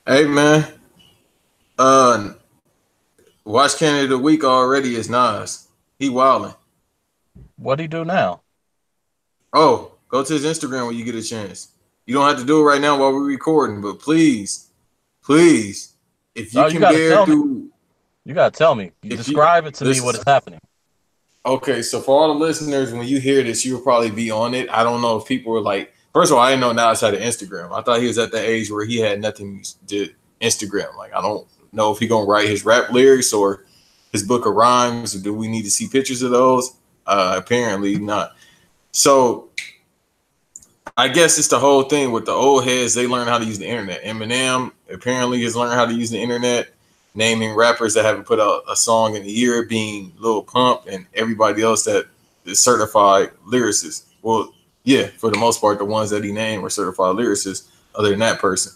Hey man, uh, watch candidate of the week already is Nas. He wildin'. What'd he do now? Oh, go to his Instagram when you get a chance. You don't have to do it right now while we're recording, but please, please, if you Oh, you can gotta bear tell me. through, You gotta tell me. You if you describe it to me what listen. is happening. Okay, so for all the listeners, when you hear this, you'll probably be on it. I don't know if people were like, first of all, I didn't know Nas had an Instagram. I thought he was at the age where he had nothing to Instagram. Like, I don't know if he gonna write his rap lyrics or his book of rhymes. Or do we need to see pictures of those? Apparently not. So I guess it's the whole thing with the old heads. They learn how to use the internet. Eminem apparently has learned how to use the internet, naming rappers that haven't put out a song in a year, being Lil Pump and everybody else that is certified lyricists. Well, yeah, for the most part, the ones that he named were certified lyricists, other than that person,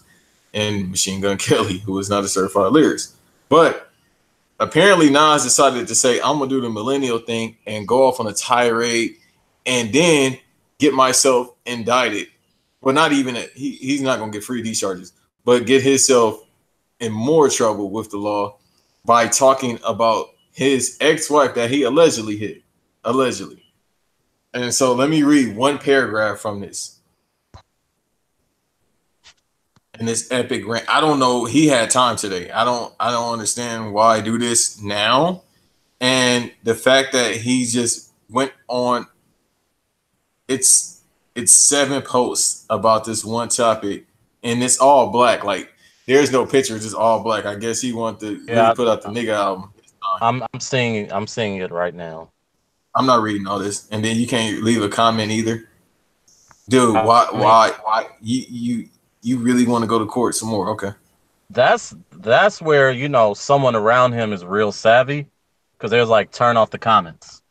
and Machine Gun Kelly, who is not a certified lyricist. But apparently, Nas decided to say, I'm gonna do the millennial thing and go off on a tirade and then get myself indicted. Well, not even he's not gonna get free of these charges, but get himself in more trouble with the law by talking about his ex-wife that he allegedly hit. Allegedly. And so let me read one paragraph from this. And this epic rant. I don't know. He had time today. I don't understand why I do this now. And the fact that he just went on, it's it's seven posts about this one topic, and it's all black. Like there's no pictures, it's all black. I guess he wanted to really Yeah, put out the nigga album. I'm seeing it right now. I'm not reading all this, and then you can't leave a comment either, dude. I Why mean, why you really want to go to court some more? Okay, that's where someone around him is real savvy, because there's like turn off the comments,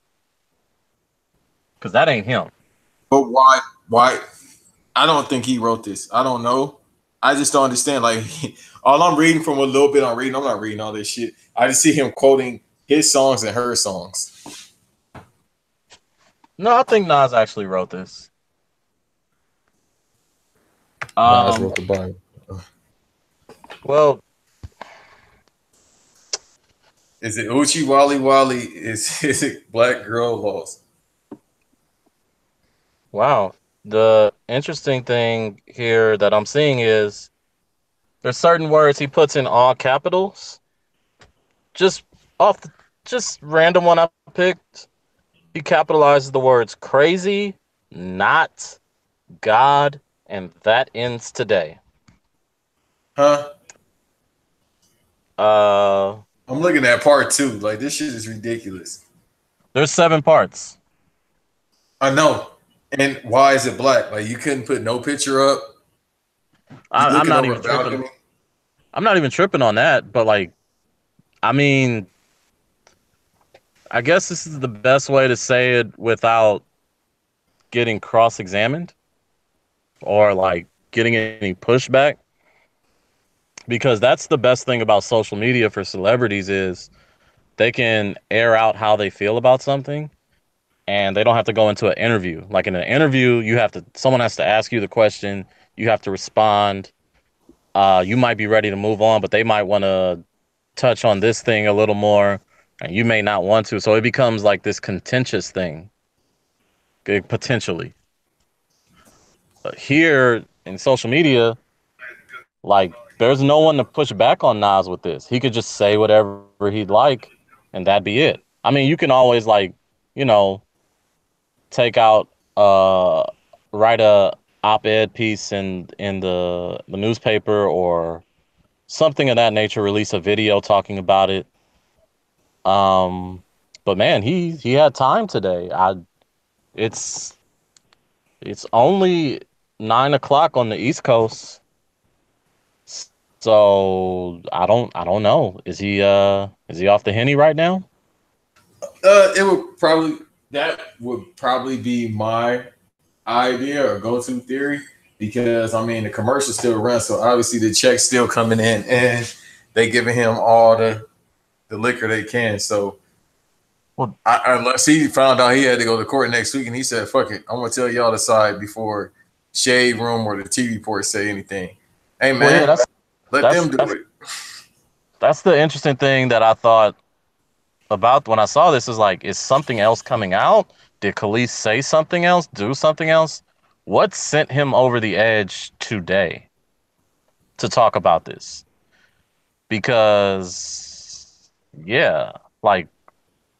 because that ain't him. but why? I don't think he wrote this. I don't know. I just don't understand. Like all I'm reading from a little bit I'm reading, I'm not reading all this shit. I just see him quoting his songs and her songs. No, I think Nas actually wrote this. Nas Um, wrote the Bible. well, Is it Uchi Wally Wally? Is it Black Girl Lost? wow. The interesting thing here that I'm seeing is there's certain words he puts in all capitals. Just off, the, just random one I picked. He capitalizes the words crazy, not, God, and that ends today. Huh? Uh, I'm looking at part two. Like this shit is ridiculous. there's seven parts. I know. And why is it black? Like you couldn't put no picture up. You I'm looking not over even a tripping. balcony. I'm not even tripping on that. But like, I mean, I guess this is the best way to say it without getting cross-examined or like getting any pushback. Because that's the best thing about social media for celebrities is they can air out how they feel about something and they don't have to go into an interview. Like in an interview, someone has to ask you the question, you have to respond. You might be ready to move on, but they might want to touch on this thing a little more, and you may not want to. So it becomes like this contentious thing, potentially. But here in social media, like there's no one to push back on Nas with this. He could just say whatever he'd like, and that'd be it. I mean, you can always like, you know, take out write a op-ed piece in the newspaper or something of that nature, release a video talking about it. um but man, he had time today. It's it's only 9 o'clock on the East Coast, so I don't know. Is he off the Henny right now? It would probably that would probably be my idea or go-to theory because I mean the commercial still runs, so obviously the check's still coming in and they giving him all the liquor they can. So Well, unless he found out he had to go to court next week and he said, "Fuck it, I'm gonna tell y'all the side before Shade Room or the TV report say anything." Hey well, yeah, man, that's Let them do it. That's the interesting thing that I thought about when I saw this is like, is something else coming out? Did Khalees say something else? Do something else? What sent him over the edge today to talk about this? Because, yeah, like,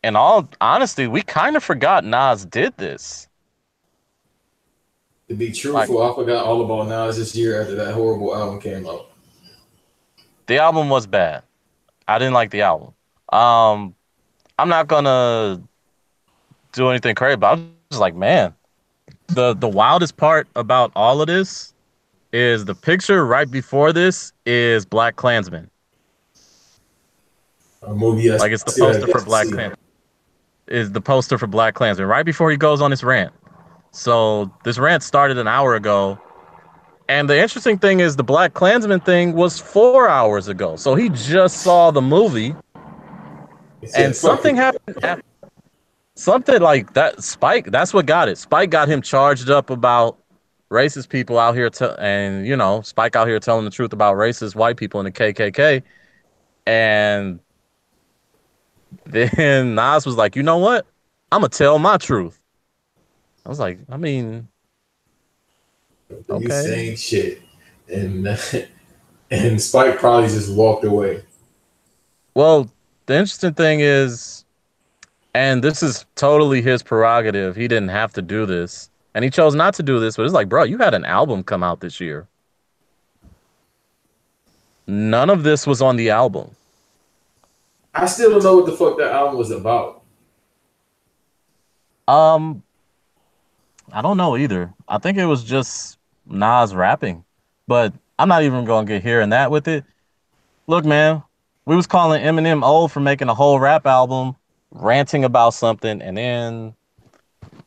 in all honesty, we kind of forgot Nas did this. To be truthful, I forgot all about Nas this year after that horrible album came out. The album was bad. I didn't like the album. I'm not gonna do anything crazy, but I was just like, man, the wildest part about all of this is the picture right before this is Black Klansman. A movie, like it's the poster for Black Klansman. Is the poster for Black Klansman right before he goes on this rant. So this rant started an hour ago. And the interesting thing is the Black Klansman thing was 4 hours ago. So he just saw the movie. And something happened. Something like that. Spike, that's what got it. Spike got him charged up about racist people out here. And, you know, Spike out here telling the truth about racist white people in the KKK. And then Nas was like, you know what? I'm going to tell my truth. I was like, I mean, okay. You saying shit. And Spike probably just walked away. Well, the interesting thing is, and this is totally his prerogative, he didn't have to do this. And he chose not to do this, but it's like, bro, you had an album come out this year. None of this was on the album. I still don't know what the fuck that album was about. I don't know either. I think it was just Nas rapping, but I'm not even going to get here and that with it. Look, man, we was calling Eminem old for making a whole rap album, ranting about something, and then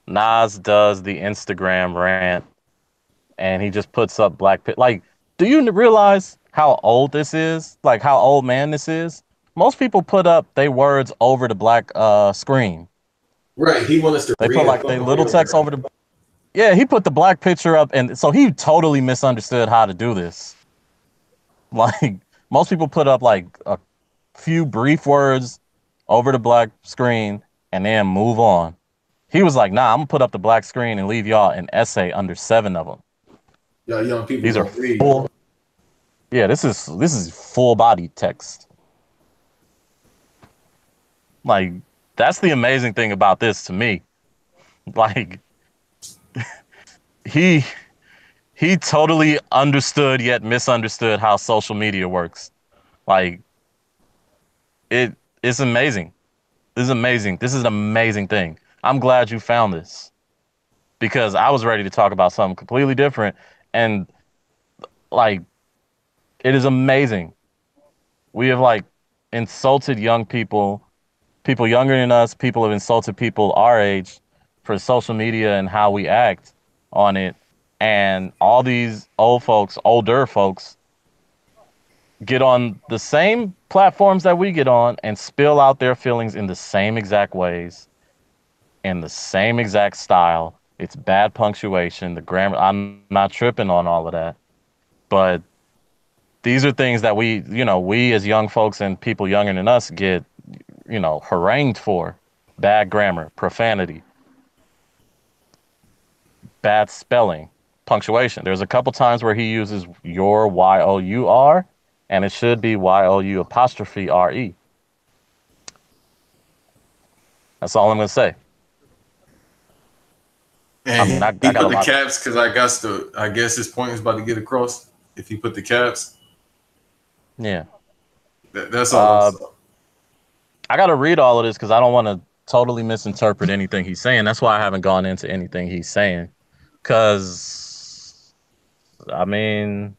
Nas does the Instagram rant, and he just puts up Black Pit. Like, do you realize how old this is? Like, how old man this is? Most people put up their words over the black screen. Right, he wants us to They put like their little text over the... Yeah, he put the black picture up, and so he totally misunderstood how to do this. Like, most people put up like a few brief words over the black screen and then move on. He was like, nah, I'm gonna put up the black screen and leave y'all an essay under 7 of them. Yeah, young people. These are full. Yeah, this is full body text. Like, that's the amazing thing about this to me. Like, he totally understood yet misunderstood how social media works. Like, it's amazing. This is amazing. This is an amazing thing. I'm glad you found this, because I was ready to talk about something completely different. And like, it is amazing. We have like insulted young people younger than us. People have insulted people our age for social media and how we act on it. And all these older folks get on the same platforms that we get on and spill out their feelings in the same exact ways, in the same exact style. It's bad punctuation, the grammar. I'm not tripping on all of that. But these are things that we as young folks and people younger than us get, harangued for. Bad grammar, profanity, bad spelling, punctuation. There's a couple times where he uses your, Y-O-U-R, and it should be Y-O-U''re. That's all I'm going to say. And he put the caps because I guess his point is about to get across if he put the caps. Yeah. That's all. I got to read all of this because I don't want to totally misinterpret anything he's saying. That's why I haven't gone into anything he's saying. Because, I mean,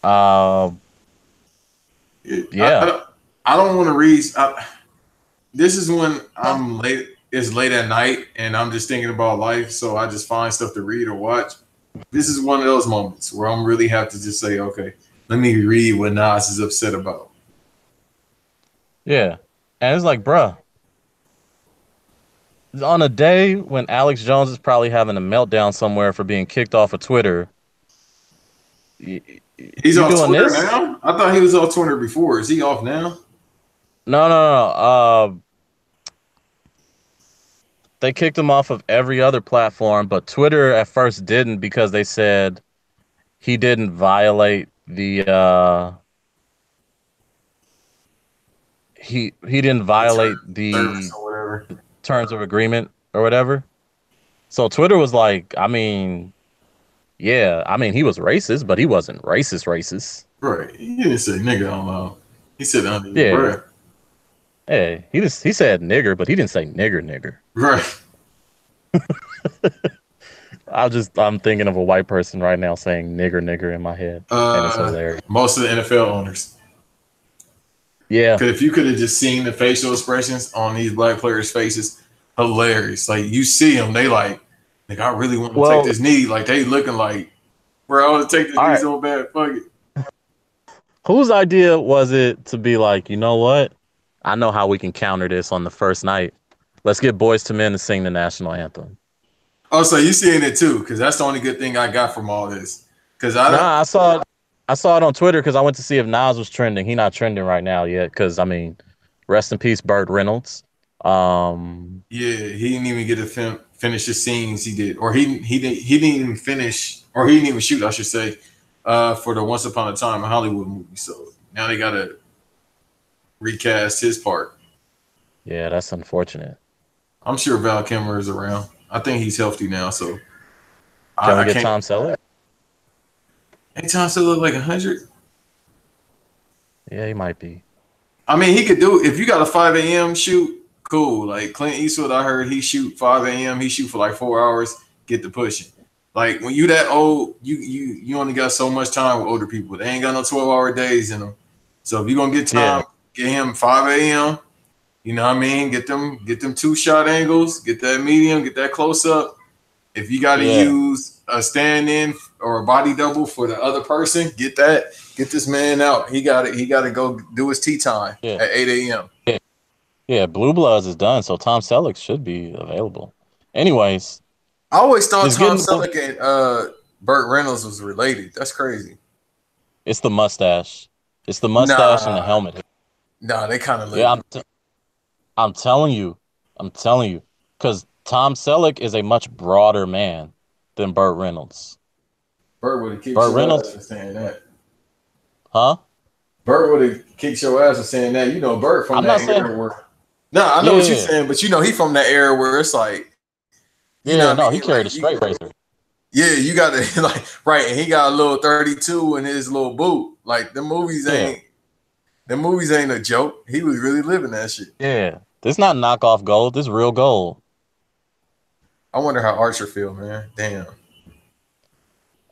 yeah. I don't want to read. This is when I'm late. It's late at night and I'm just thinking about life. So I just find stuff to read or watch. This is one of those moments where I'm really have to just say, okay, let me read what Nas is upset about. Yeah. And it's like, bruh, on a day when Alex Jones is probably having a meltdown somewhere for being kicked off of Twitter, He's You off doing Twitter this? now? I thought he was off Twitter before. Is he off now? No, no, no. They kicked him off of every other platform, but Twitter at first didn't because they said he didn't violate the he didn't The violate term service the or whatever. terms of agreement or whatever. So Twitter was like, I mean, yeah, I mean he was racist, but he wasn't racist. Right. He didn't say nigga out loud. He said under his Yeah. breath. Hey, he said nigger, but he didn't say nigger. Right. I'm thinking of a white person right now saying nigger in my head, and it's hilarious. Most of the NFL owners. Yeah. Because if you could have just seen the facial expressions on these black players' faces, hilarious. Like you see them, they like I really want to take this knee. Like they looking like, bro, I want to take this knee so bad. Fuck it. Whose idea was it to be like, you know what? I know how we can counter this on the first night. Let's get Boys to Men to sing the national anthem. Oh, so you seeing it too? Because that's the only good thing I got from all this. Because I saw it on Twitter because I went to see if Nas was trending. He not trending right now yet. Because I mean, rest in peace, Burt Reynolds. Yeah, he didn't even get to finish the scenes he did, or he didn't even finish, or he didn't even shoot, I should say, for the Once Upon a Time in Hollywood movie. So now they gotta recast his part. Yeah, that's unfortunate. I'm sure Val Kilmer is around. I think he's healthy now. So can we get Tom Selleck? Ain't Tom Selleck like 100? Yeah, he might be. I mean, he could do if you got a 5 a.m. shoot. Cool. Like Clint Eastwood, I heard he shoot 5 a.m. He shoot for like 4 hours, get the pushing. Like when you that old, you only got so much time with older people. They ain't got no 12-hour days in them. So if you're gonna get time, get him 5 a.m. You know what I mean? Get them 2-shot angles, get that medium, get that close up. If you gotta use a stand-in or a body double for the other person, get this man out. He gotta go do his tea time at 8 a.m. Yeah, Blue Bloods is done, so Tom Selleck should be available. Anyways, I always thought Tom Selleck and Burt Reynolds was related. That's crazy. It's the mustache. It's the mustache and the helmet. Nah, they kind of look. Yeah, I'm telling you, because Tom Selleck is a much broader man than Burt Reynolds. Burt would have kicked your ass for saying that. Huh? Burt would have kicked your ass for saying that. You know, Burt from that era where. No, I know what you're saying, but you know, he from that era where it's like. He carried a straight razor. Yeah, you got to like right, and he got a little 32 in his little boot. Like the movies ain't a joke. He was really living that shit. Yeah, this not knockoff gold. This real gold. I wonder how Archer feel, man. Damn.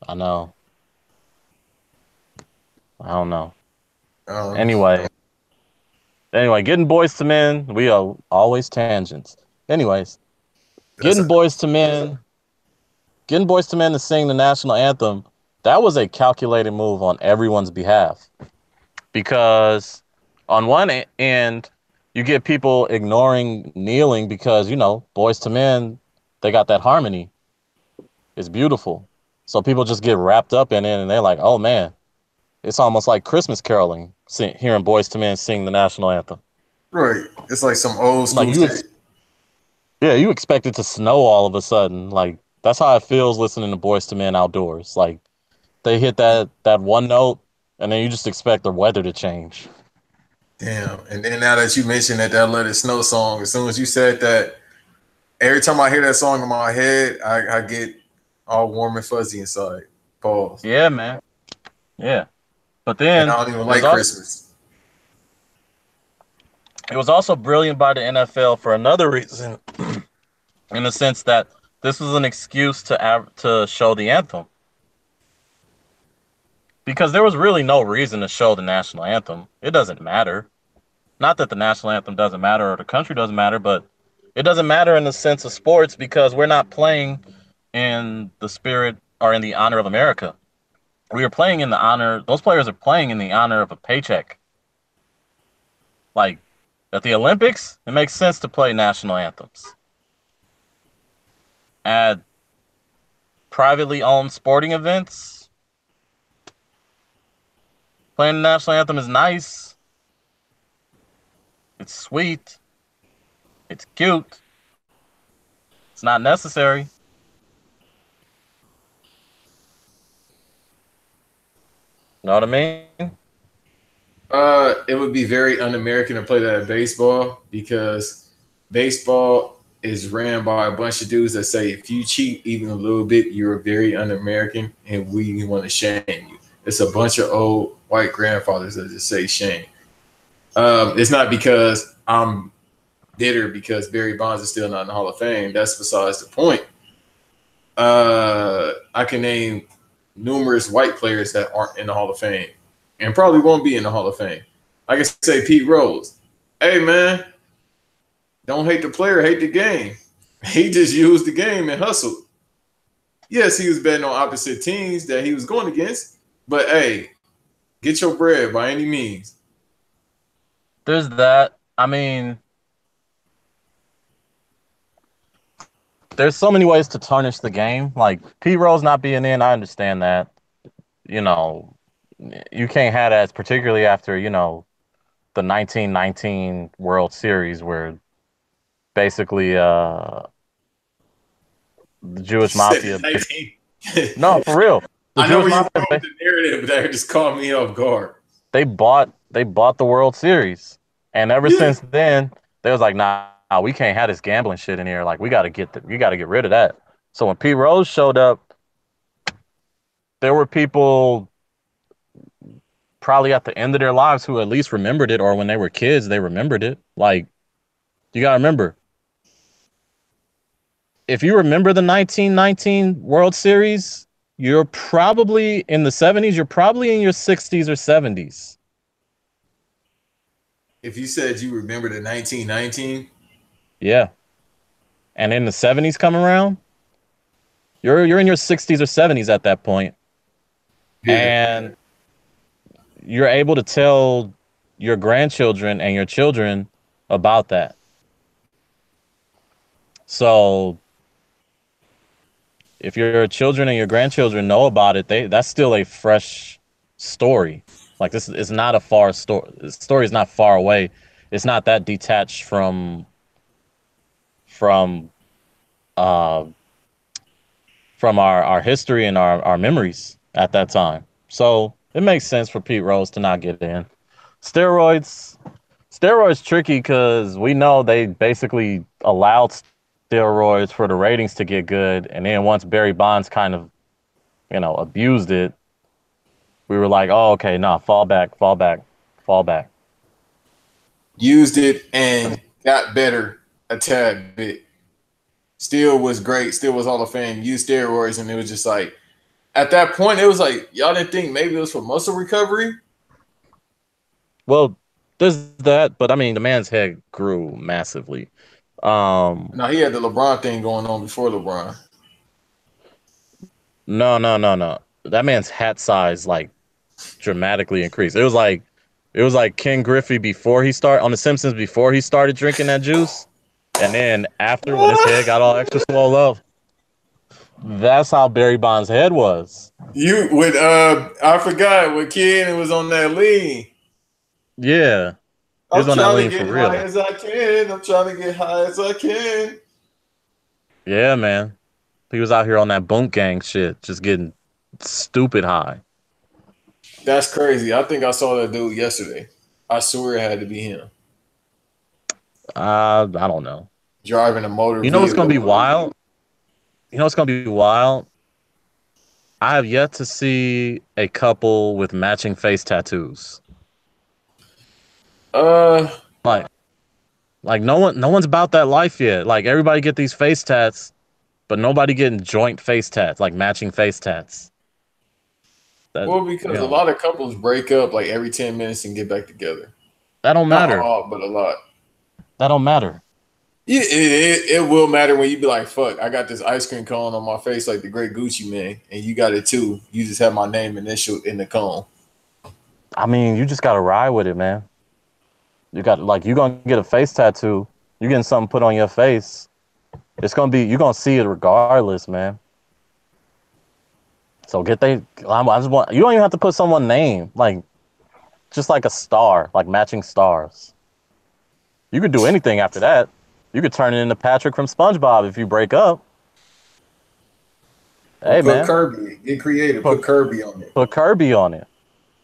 I know. I don't know. Anyway, getting Boys to Men. We are always tangents. Anyways, getting Boys to Men to sing the national anthem. That was a calculated move on everyone's behalf, because on one end, you get people ignoring kneeling because Boys to Men, they got that harmony. It's beautiful, so people just get wrapped up in it, and they're like, "Oh man." It's almost like Christmas caroling, hearing Boys to Men sing the national anthem. Right. It's like some old school shit. You expect it to snow all of a sudden. Like, that's how it feels listening to Boys to Men outdoors. Like, they hit that one note, and then you just expect the weather to change. Damn. And then now that you mentioned that Let It Snow song, as soon as you said that, every time I hear that song in my head, I get all warm and fuzzy inside. Pause. Yeah, man. Yeah. But then I don't even like Christmas. It was also brilliant by the NFL for another reason, in the sense that this was an excuse to show the anthem. Because there was really no reason to show the national anthem. It doesn't matter. Not that the national anthem doesn't matter or the country doesn't matter, but it doesn't matter in the sense of sports because we're not playing in the spirit or in the honor of America. We are playing in the honor. Those players are playing in the honor of a paycheck. Like at the Olympics, it makes sense to play national anthems. At privately owned sporting events, Playing the national anthem is nice. It's sweet. It's cute. It's not necessary. Know what I mean? It would be very un-American to play that at baseball because baseball is ran by a bunch of dudes that say if you cheat even a little bit, you're very un-American, and we want to shame you. It's a bunch of old white grandfathers that just say shame. It's not because I'm bitter because Barry Bonds is still not in the Hall of Fame. That's besides the point. I can name numerous white players that aren't in the Hall of Fame and probably won't be in the Hall of Fame. I can say Pete Rose. Hey, man, don't hate the player, hate the game. He just used the game and hustled. Yes, he was betting on opposite teams that he was going against, but hey, get your bread by any means. There's that. I mean, there's so many ways to tarnish the game. Like Pete Rose not being in, I understand that. You know, you can't have that, particularly after, the 1919 World Series where basically the Jewish mafia. No, for real. I know where you're going with the narrative, but that just caught me off guard. They bought the World Series. And ever since then, they was like, nah, we can't have this gambling shit in here. Like, we gotta get rid of that. So when Pete Rose showed up, there were people probably at the end of their lives who at least remembered it, or when they were kids, they remembered it. Like, you gotta remember, if you remember the 1919 World Series, you're probably in the 70s, you're probably in your 60s or 70s. If you said you remember the 1919, yeah, and in the 70s come around, you're in your 60s or 70s at that point, and you're able to tell your grandchildren and your children about that. So if your children and your grandchildren know about it, that's still a fresh story. Like, this is not a far story. The story is not far away. It's not that detached from our history and our memories at that time. So it makes sense for Pete Rose to not get in. Steroids tricky because we know they basically allowed steroids for the ratings to get good, and then once Barry Bonds kind of, abused it, we were like, oh, okay, nah, fall back. Used it and got better a tad bit. Still was great. Still was Hall of Fame. Used steroids, and it was just like, at that point, it was like, y'all didn't think maybe it was for muscle recovery? Well, there's that, but I mean, the man's head grew massively. No, he had the LeBron thing going on before LeBron. No. That man's hat size dramatically increased. It was like Ken Griffey before he started on The Simpsons, before he started drinking that juice, and then after, when his head got all extra swole up. That's how Barry Bonds' head was. I forgot what kid was on that lean. Yeah. He was on that lean for real. I'm trying to get high as I can. Yeah, man. He was out here on that Boom Gang shit, just getting stupid high. That's crazy. I think I saw that dude yesterday. I swear it had to be him. I don't know. Driving a motor. You know what's gonna be wild? I have yet to see a couple with matching face tattoos. Like no one's about that life yet. Like, everybody get these face tats, but nobody getting joint face tats, like matching face tats. Because a lot of couples break up like every 10 minutes and get back together. That don't matter. Not all, but a lot. That don't matter. It will matter when you be like, fuck, I got this ice cream cone on my face like the great Gucci Man, and you got it too. You just have my name initial in the cone. I mean, you just gotta ride with it, man. You gonna get a face tattoo. You getting something put on your face. You're gonna see it regardless, man. So you don't even have to put someone's name. Like, just like a star, like matching stars. You could do anything after that. You could turn it into Patrick from SpongeBob if you break up. Or Hey put man, Kirby. Get creative. put Put Kirby on it. put Kirby on it.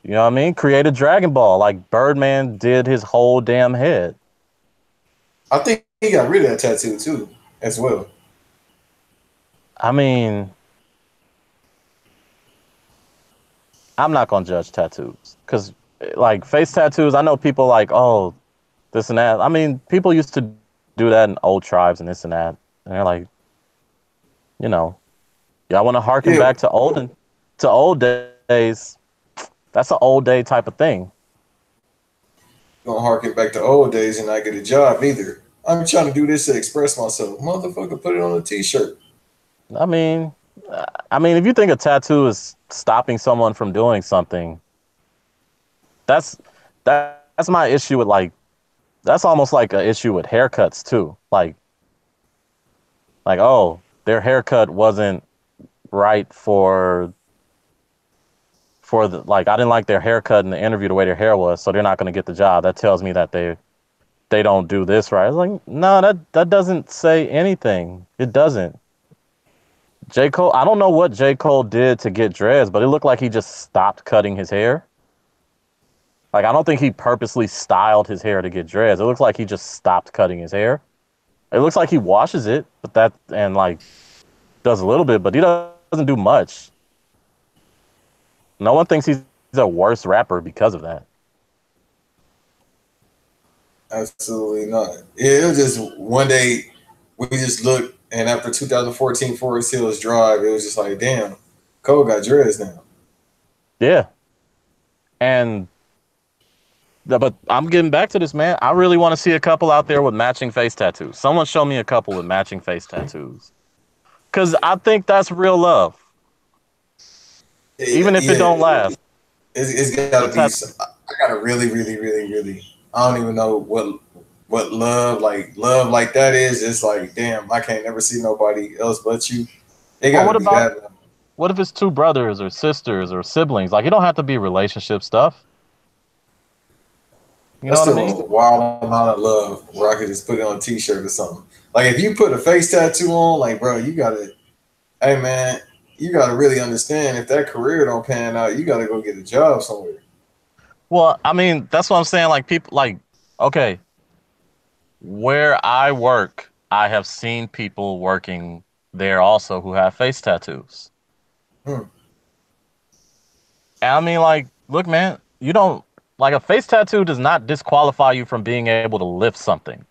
You know what I mean? Create a Dragon Ball like Birdman did his whole damn head. I think he got rid of that tattoo too, as well. I mean, I'm not gonna judge tattoos because, like, face tattoos. I know people like, oh, this and that. I mean, people used to do that in old tribes and this and that, and they're like, you know, y'all want to harken Yeah, back to old days. That's an old day type of thing. gonna harken back to old days and not get a job either. I'm trying to do this to express myself. Motherfucker, put it on a t-shirt. I mean, if you think a tattoo is stopping someone from doing something, that's that's my issue with like that's almost like an issue with haircuts too. Like oh, their haircut wasn't right for the like I didn't like their haircut in the interview the way their hair was, so they're not going to get the job. That tells me that they don't do this right. It's like no, that doesn't say anything. It doesn't. J. Cole, I don't know what J. Cole did to get dreads, but it looked like he just stopped cutting his hair. Like, I don't think he purposely styled his hair to get dreads. It looks like he just stopped cutting his hair. It looks like he washes it, and like, does a little bit, but he doesn't do much. No one thinks he's a worse rapper because of that. Absolutely not. Yeah, it was just one day we just looked, and after 2014 Forest Hills Drive, it was just like, damn, Cole got dreads now. Yeah. And, but I'm getting back to this, man. I really want to see a couple out there with matching face tattoos. Someone show me a couple with matching face tattoos. Because I think that's real love. Even if it don't last. It's gotta be. I gotta really, really, really, really. I don't even know what love like that is. It's like, damn, I can't never see nobody else but you. It Well, gotta be that. what if it's two brothers or sisters or siblings? Like, it don't have to be relationship stuff. You That's know what I still mean? a wild amount of love where I could just put it on a t-shirt or something. Like if you put a face tattoo on, like bro, you gotta, hey man, you gotta really understand if that career don't pan out, you gotta go get a job somewhere. Well, I mean, that's what I'm saying. Like, people, like, okay, where I work, I have seen people working there also who have face tattoos. Hmm. And I mean, like, look, man, you don't like a face tattoo does not disqualify you from being able to lift something.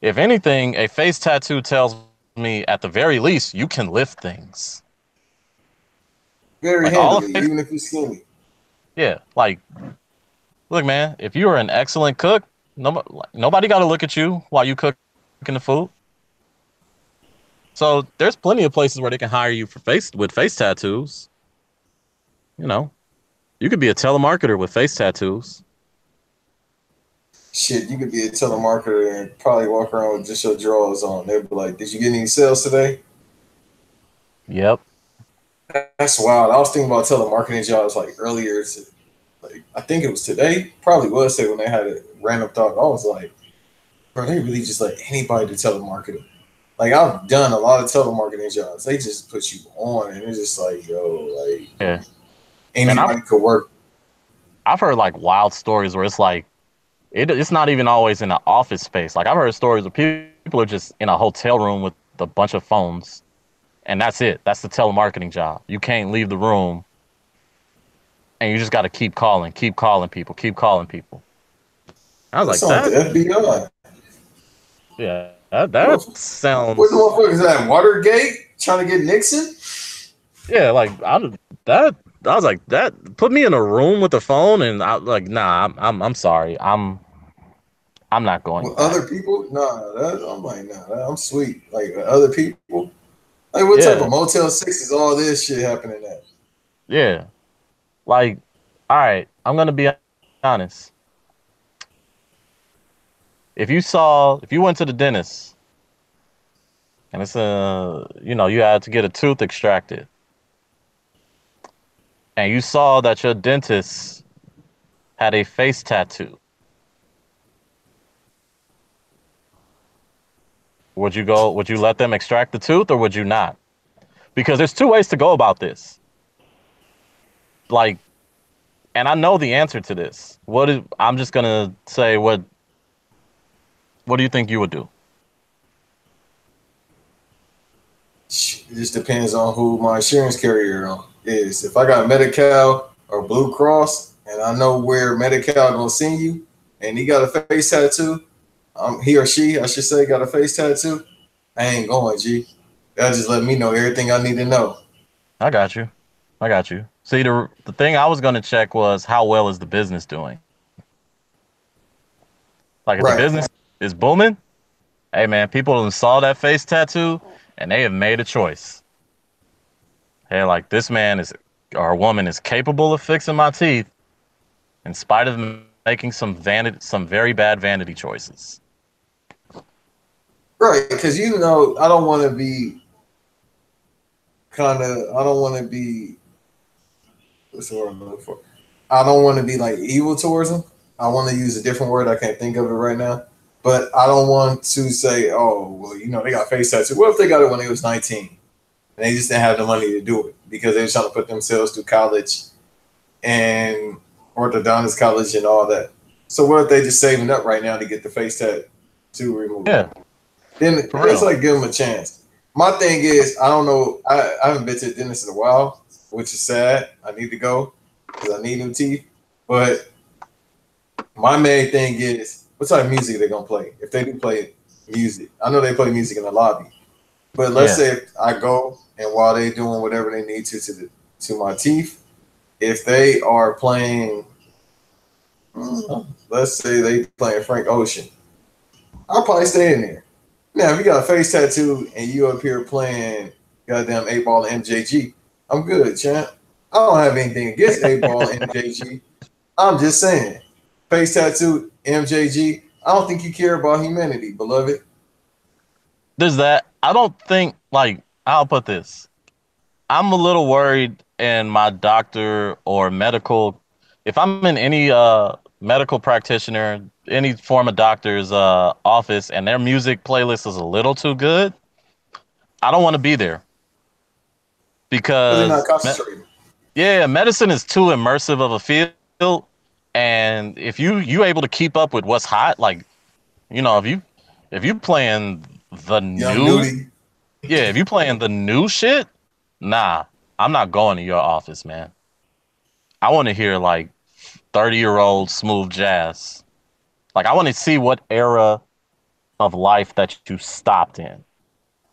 If anything, a face tattoo tells me at the very least you can lift things. Very Like all of handily, face, even if you're skinny. yeah. Like, look, man, if you are an excellent cook, nobody got to look at you while you cooking the food. So there's plenty of places where they can hire you for face tattoos. You know, you could be a telemarketer with face tattoos. Shit, you could be a telemarketer and probably walk around with just your drawers on. They'd be like, "Did you get any sales today?" Yep. That's wild. I was thinking about telemarketing jobs like earlier. Like I think it was today. Probably was today when they had a random thought. I was like, bro, they really just let anybody do telemarketing. Like I've done a lot of telemarketing jobs. They just put you on, and it's just like, yo, like Yeah. And anybody could work. I've heard like wild stories where it's like it's not even always in an office space. Like I've heard stories where people are just in a hotel room with a bunch of phones, and that's it. That's the telemarketing job. You can't leave the room, and you just got to keep calling people, keep calling people. I was That like, sounds like the FBI. yeah, that What the sounds, motherfuckers at Watergate trying to get Nixon? yeah, like I was like that. Put me in a room with a phone, and I like, nah, I'm sorry, I'm not going With back. other people? Nah, I'm like, nah, I'm sweet. Like other people? Like what type Yeah, of Motel 6 is all this shit happening at? yeah. Like, all right, I'm gonna be honest. If you went to the dentist and it's you had to get a tooth extracted, and you saw that your dentist had a face tattoo, would you go? Would you let them extract the tooth, or would you not? Because there's two ways to go about this. Like, and I know the answer to this. I'm just gonna say what. What do you think you would do? It just depends on who my insurance carrier is. If I got Medi-Cal or Blue Cross, and I know where Medi-Cal gonna send you, and he got a face tattoo, he or she, I should say, got a face tattoo, I ain't going, G. That just let me know everything I need to know. I got you. I got you. See, the thing I was gonna check was how well is the business doing. Like if the Right. business is booming, hey man, people saw that face tattoo and they have made a choice. Hey, like this man is or woman is capable of fixing my teeth in spite of making some very bad vanity choices. Right, because I don't want to be I don't want to be, what's the word I'm looking for? I don't want to be like evil towards them. I want to use a different word. I can't think of it right now. But I don't want to say, oh, well, they got face tattoo. What if they got it when they was 19 and they just didn't have the money to do it because they were trying to put themselves through college and orthodontist college and all that. So what if they just saving up right now to get the face tattoo removed? Yeah. Then it's like give them a chance. My thing is, I don't know. I haven't been to the dentist in a while, which is sad. I need to go because I need new teeth. But my main thing is, what type of music they're gonna play? If they do play music, I know they play music in the lobby. But let's say if I go and while they're doing whatever they need to my teeth, if they are playing, let's say they playing Frank Ocean, I'll probably stay in there. Now, if you got a face tattoo and you up here playing goddamn 8 Ball and MJG, I'm good, champ. I don't have anything against 8 Ball and MJG. I'm just saying, face tattoo, MJG, I don't think you care about humanity, beloved. There's that. I don't think, I'll put this. I'm a little worried in my doctor or medical, if I'm in any medical practitioner, any form of doctor's office and their music playlist is a little too good, I don't want to be there. Because they're not concentrating. Medicine is too immersive of a field. And if you able to keep up with what's hot, if you playing the if you playing the new shit, nah, I'm not going to your office, man. I want to hear 30-year-old smooth jazz. I want to see what era of life that you stopped in.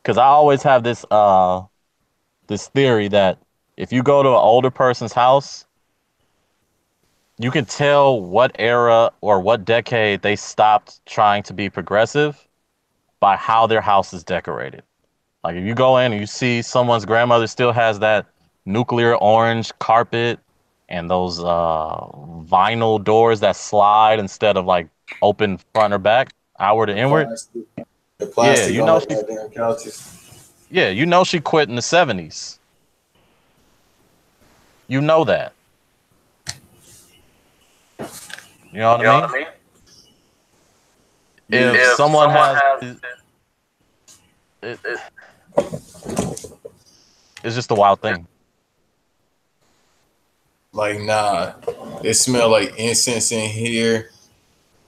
Because I always have this theory that if you go to an older person's house, you can tell what era or what decade they stopped trying to be progressive by how their house is decorated. If you go in and you see someone's grandmother still has that nuclear orange carpet and those vinyl doors that slide instead of open front or back, outward or inward. The plastic couches. Yeah, she quit in the 70s. You know that. You know what I mean? If someone has it's just a wild thing. Nah, it smell like incense in here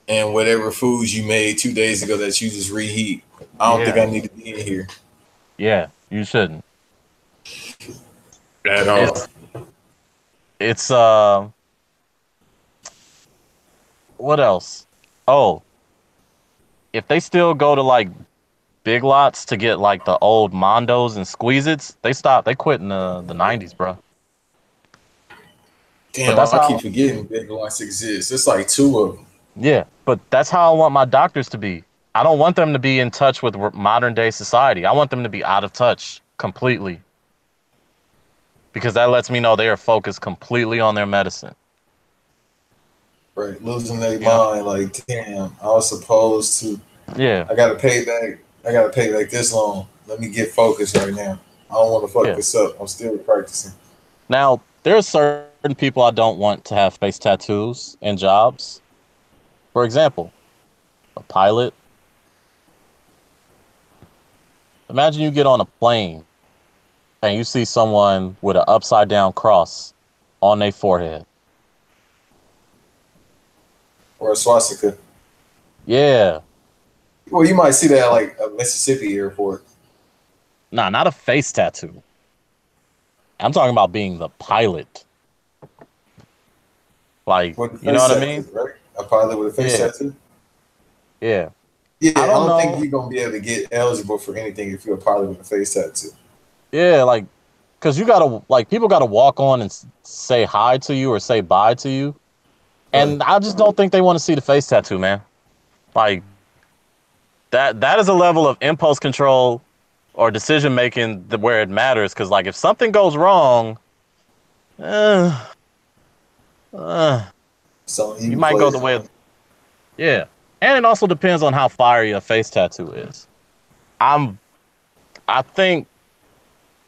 and whatever foods you made 2 days ago that you just reheat. I don't think I need to be in here. Yeah, you shouldn't. At all. It's what else? Oh, if they still go to Big Lots to get the old Mondos and Squeeze-Its, they quit in the 90s, bro. Damn, I keep forgetting Big Lots exists. It's 2 of them. Yeah, but that's how I want my doctors to be. I don't want them to be in touch with modern day society. I want them to be out of touch completely. Because that lets me know they are focused completely on their medicine. Right, losing their mind. Damn, I was supposed to. Yeah. I gotta pay back this long. Let me get focused right now. I don't want to fuck this up. I'm still practicing. Now, there are certain certain people I don't want to have face tattoos in jobs. For example, a pilot. Imagine you get on a plane and you see someone with an upside down cross on their forehead. Or a swastika. Yeah. Well, you might see that at like a Mississippi airport. Nah, not a face tattoo. I'm talking about being the pilot. Like, With the you know face what I tattoo, mean? right? A pilot with a face Yeah. tattoo. Yeah. Yeah, I I don't don't think know. you're gonna be able to get eligible for anything if you're a pilot with a face tattoo. Yeah, like, cause you gotta like people gotta walk on and say hi to you or say bye to you, Right. and I just don't think they want to see the face tattoo, man. Like that is a level of impulse control or decision making where it matters. Cause like if something goes wrong, uh, uh, So you you might go play. the way of yeah. And it also depends on how fiery a face tattoo is. I'm I think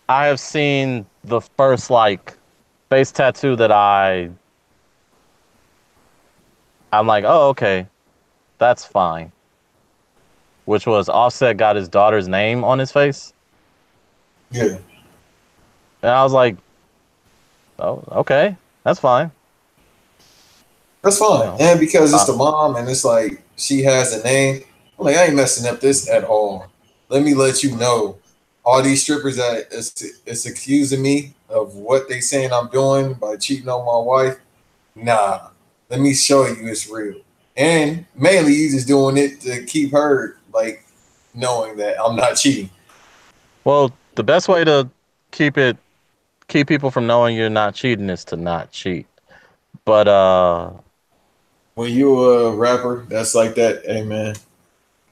I have seen the first like face tattoo that I'm like, oh, okay, that's fine. Which was Offset got his daughter's name on his face. Yeah, And I was like, oh, okay, that's fine. that's You fine. know, And because it's uh, the mom and it's like she has a name, I'm like, I ain't messing up this at all. Let me let you know. All these strippers that is accusing me of what they saying I'm doing by cheating on my wife. Nah, let me show you it's real. And mainly you just doing it to keep her like knowing that I'm not cheating. well, the best way to keep it keep people from knowing you're not cheating is to not cheat. But When you're a rapper, that's like that. Hey man,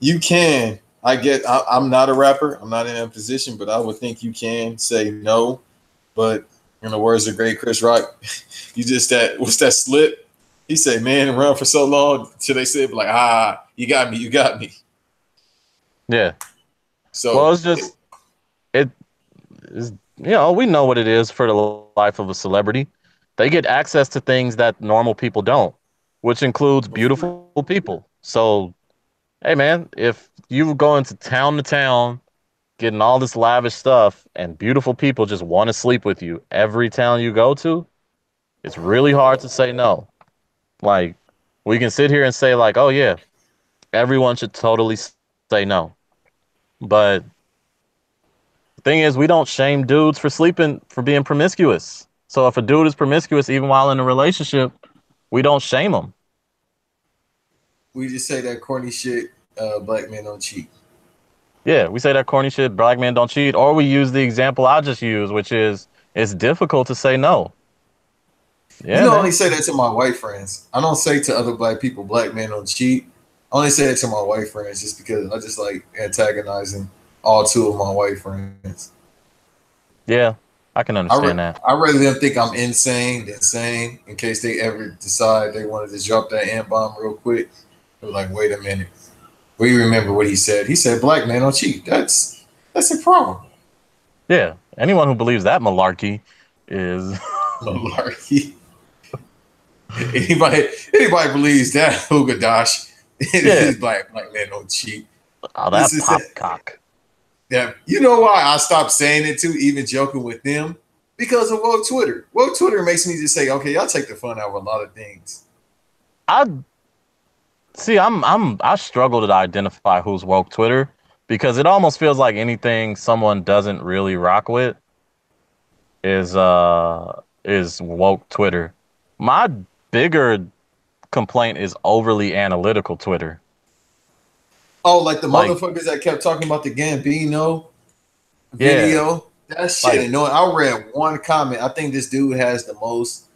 you can. I'm not a rapper. I'm not in a position, but I would think you can say no. But in the words of great Chris Rock, you just that what's that slip? He said, "Man, run for so long till they said like, you got me, you got me." yeah, well, So it's just it is we know what it is for the life of a celebrity. They get access to things that normal people don't, which includes for free. beautiful people. So hey man, if you go into town to town getting all this lavish stuff and beautiful people just want to sleep with you every town you go to, it's really hard to say no. Like we can sit here and say like, "Oh yeah, everyone should totally say no." But the thing is, we don't shame dudes for sleeping for being promiscuous. So if a dude is promiscuous even while in a relationship, we don't shame him. We just say that corny shit. Black men don't cheat. Yeah, we say that corny shit, black men don't cheat, or we use the example I just used, which is it's difficult to say no. You Yeah, know, I man. only say that to my white friends. I don't say to other black people, black men don't cheat. I only say it to my white friends just because I just like antagonizing all two of my white friends. Yeah, I can understand that. I rather them think I'm insane than sane in case they ever decide they wanted to drop that ant bomb real quick. They're like, wait a minute. We remember what he said. He said black men don't cheat. That's a problem. Yeah, anyone who believes that malarkey is Malarkey. Anybody believes that Hugadash yeah. is black men don't cheat. Oh, This that is popcock. yeah. You know why I stopped saying it too, even joking with them? Because of woke Twitter. Woke Twitter makes me just say, okay, y'all take the fun out of a lot of things. I see. I struggle to identify who's woke Twitter because it almost feels like anything someone doesn't really rock with is woke Twitter. My bigger complaint is overly analytical Twitter. Oh, like the Like, motherfuckers that kept talking about the Gambino yeah, video. That shit like annoying. I read one comment. I think this dude has the most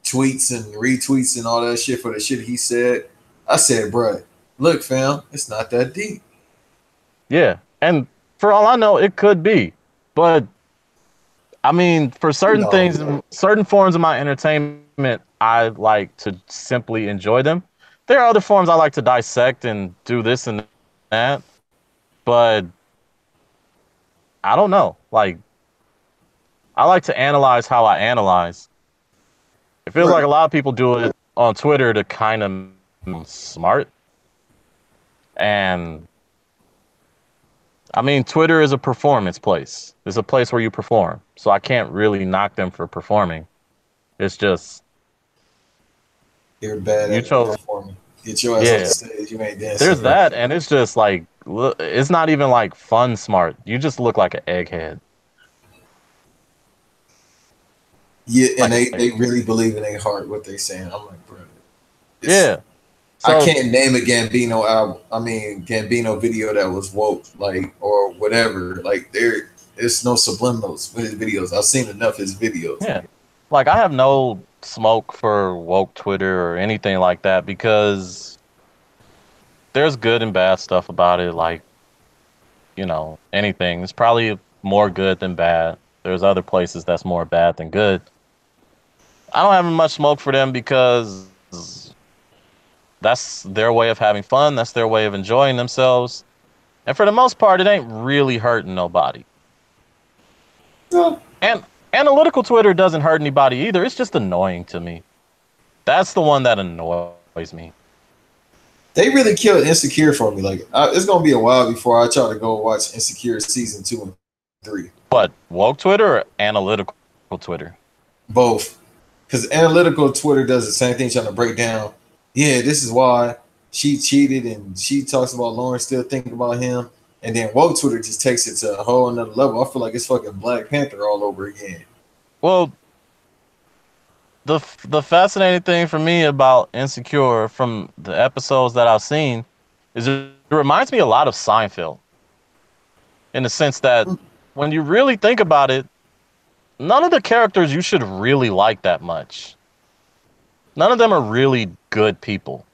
tweets and retweets and all that shit for the shit he said. I said, bruh, look, fam, it's not that deep. yeah. And for all I know, it could be. But I mean, for certain No. things, certain forms of my entertainment, I like to simply enjoy them. There are other forms I like to dissect and do this and that. But I don't know. Like, I like to analyze how I analyze. It feels like Right. a lot of people do it on Twitter to kind of smart. And I mean, Twitter is a performance place. It's a place where you perform. So I can't really knock them for performing. It's just You're bad you at chose. performing. Get your ass off the Yeah, stage. You ain't dancing there's right. that, and it's just like it's not even like fun smart. You just look like an egghead. Yeah, and Like, they really believe in their heart what they saying. I'm like, bro, it's yeah. I So can't name a Gambino album. I mean, Gambino video that was woke, like or whatever. Like there's no subliminals with his videos. I've seen enough of his videos. yeah, like I have no smoke for woke Twitter or anything like that because there's good and bad stuff about it. Like, anything. It's probably more good than bad. There's other places that's more bad than good. I don't have much smoke for them because that's their way of having fun. That's their way of enjoying themselves. And for the most part, it ain't really hurting nobody. No, And analytical Twitter doesn't hurt anybody either. It's just annoying to me. That's the one that annoys me. they really killed Insecure for me. Like it's gonna be a while before I try to go watch Insecure season 2 and 3. But woke Twitter or analytical Twitter? Both, because analytical Twitter does the same thing, trying to break down. Yeah, this is why she cheated, and she talks about Lauren still thinking about him. And then woke Twitter just takes it to a whole another level. I feel like it's fucking Black Panther all over again. Well, the fascinating thing for me about Insecure from the episodes that I've seen is it reminds me a lot of Seinfeld in the sense that when you really think about it, none of the characters you should really like that much. None of them are really good people.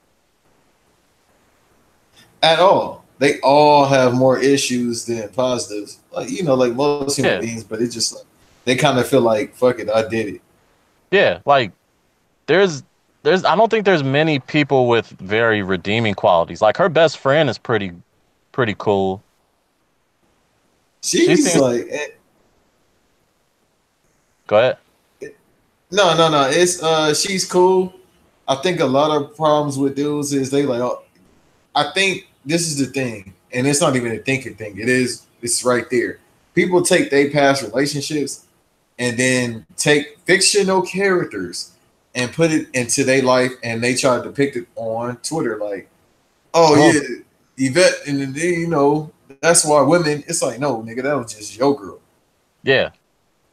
At all. They all have more issues than positives. Like like most human Yeah, beings, but it's just like they kind of feel like, fuck it, I did it. yeah. Like there's I don't think there's many people with very redeeming qualities. Like her best friend is pretty cool. She She's seems. like, Go ahead. no. It's she's cool. I think a lot of problems with dudes is they like, oh, I think this is the thing, and it's not even a thinking thing. It's right there. People take their past relationships and then take fictional characters and put it into their life, and they try to depict it on Twitter like, oh Well, yeah, Yvette, and then that's why women. It's like, no, nigga, that was just your girl. yeah.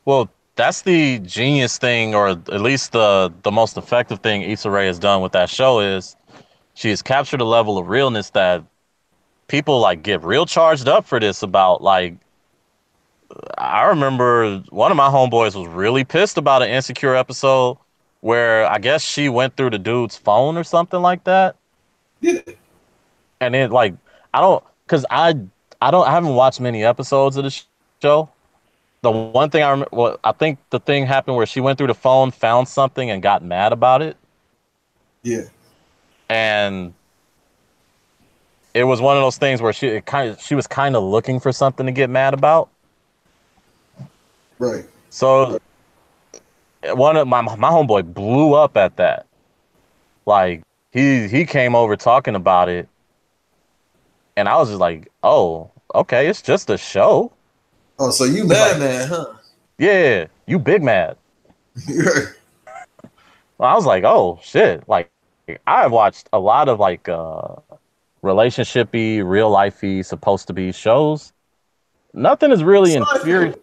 Well, that's the genius thing, or at least the most effective thing Issa Rae has done with that show is she has captured a level of realness that people like get real charged up for this about. Like, I remember one of my homeboys was really pissed about an Insecure episode where I guess she went through the dude's phone or something like that. Yeah, And then like I don't because I haven't watched many episodes of the show. The one thing I remember, well, I think the thing happened where she went through the phone, found something, and got mad about it. yeah, And it was one of those things where she was kind of looking for something to get mad about. right. So one of my homeboy blew up at that. Like he came over talking about it, and I was just like, oh, okay, it's just a show. Oh, so you It's mad, like, man, huh? yeah, you big mad. Right. Well, I was like, oh shit. Like I've watched a lot of like relationshipy, real lifey, supposed to be shows. Nothing is really inferior, Seinfeld.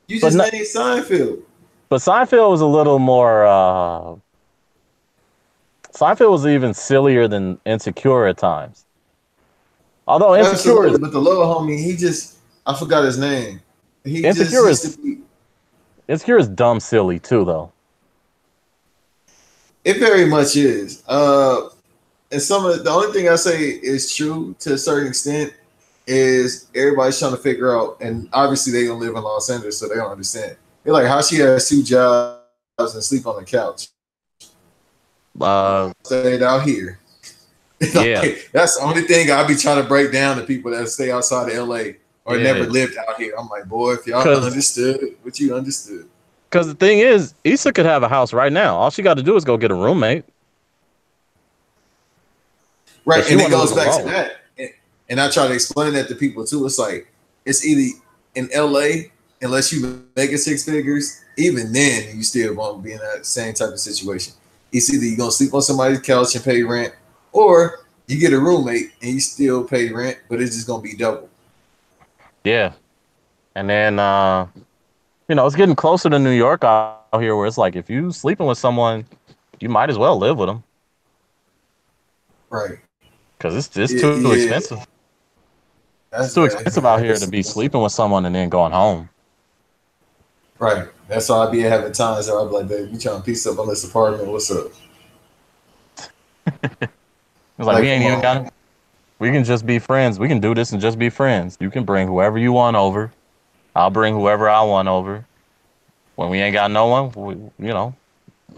You but just not, named Seinfeld. but Seinfeld was a little more. Seinfeld was even sillier than Insecure at times. Although Absolutely. But the little homie, I forgot his name. He just Insecure used is to be, Insecure is dumb silly too, though. it very much is. And the only thing I say is true to a certain extent is everybody's trying to figure out, and obviously they don't live in Los Angeles, so they don't understand. They're like, how she has 2 jobs and sleep on the couch. Stayed out here. Yeah, Like, that's the only thing I be trying to break down to people that stay outside of LA or yeah. never lived out here. I'm like, boy, if y'all Because understood what you understood. Because the thing is, Issa could have a house right now. All she got to do is go get a roommate. Right, She and it want to goes live back to alone. that. And I try to explain that to people too. It's like it's either in LA, unless you make it six figures, even then you still won't be in that same type of situation. It's either you're gonna sleep on somebody's couch and pay rent, or you get a roommate and you still pay rent, but it's just gonna be double. Yeah. And then, it's getting closer to New York out here where it's like if you sleeping with someone, you might as well live with them Right. because it's Yeah, too yeah. expensive. It's That's too that. expensive out here to be sleeping with someone and then going home. Right. That's all I be having times where I be like, babe, you trying to piece up on this apartment? What's up? It's like we Like, ain't come even on. got to. We can just be friends. We can do this and just be friends. You can bring whoever you want over. I'll bring whoever I want over. When we ain't got no one,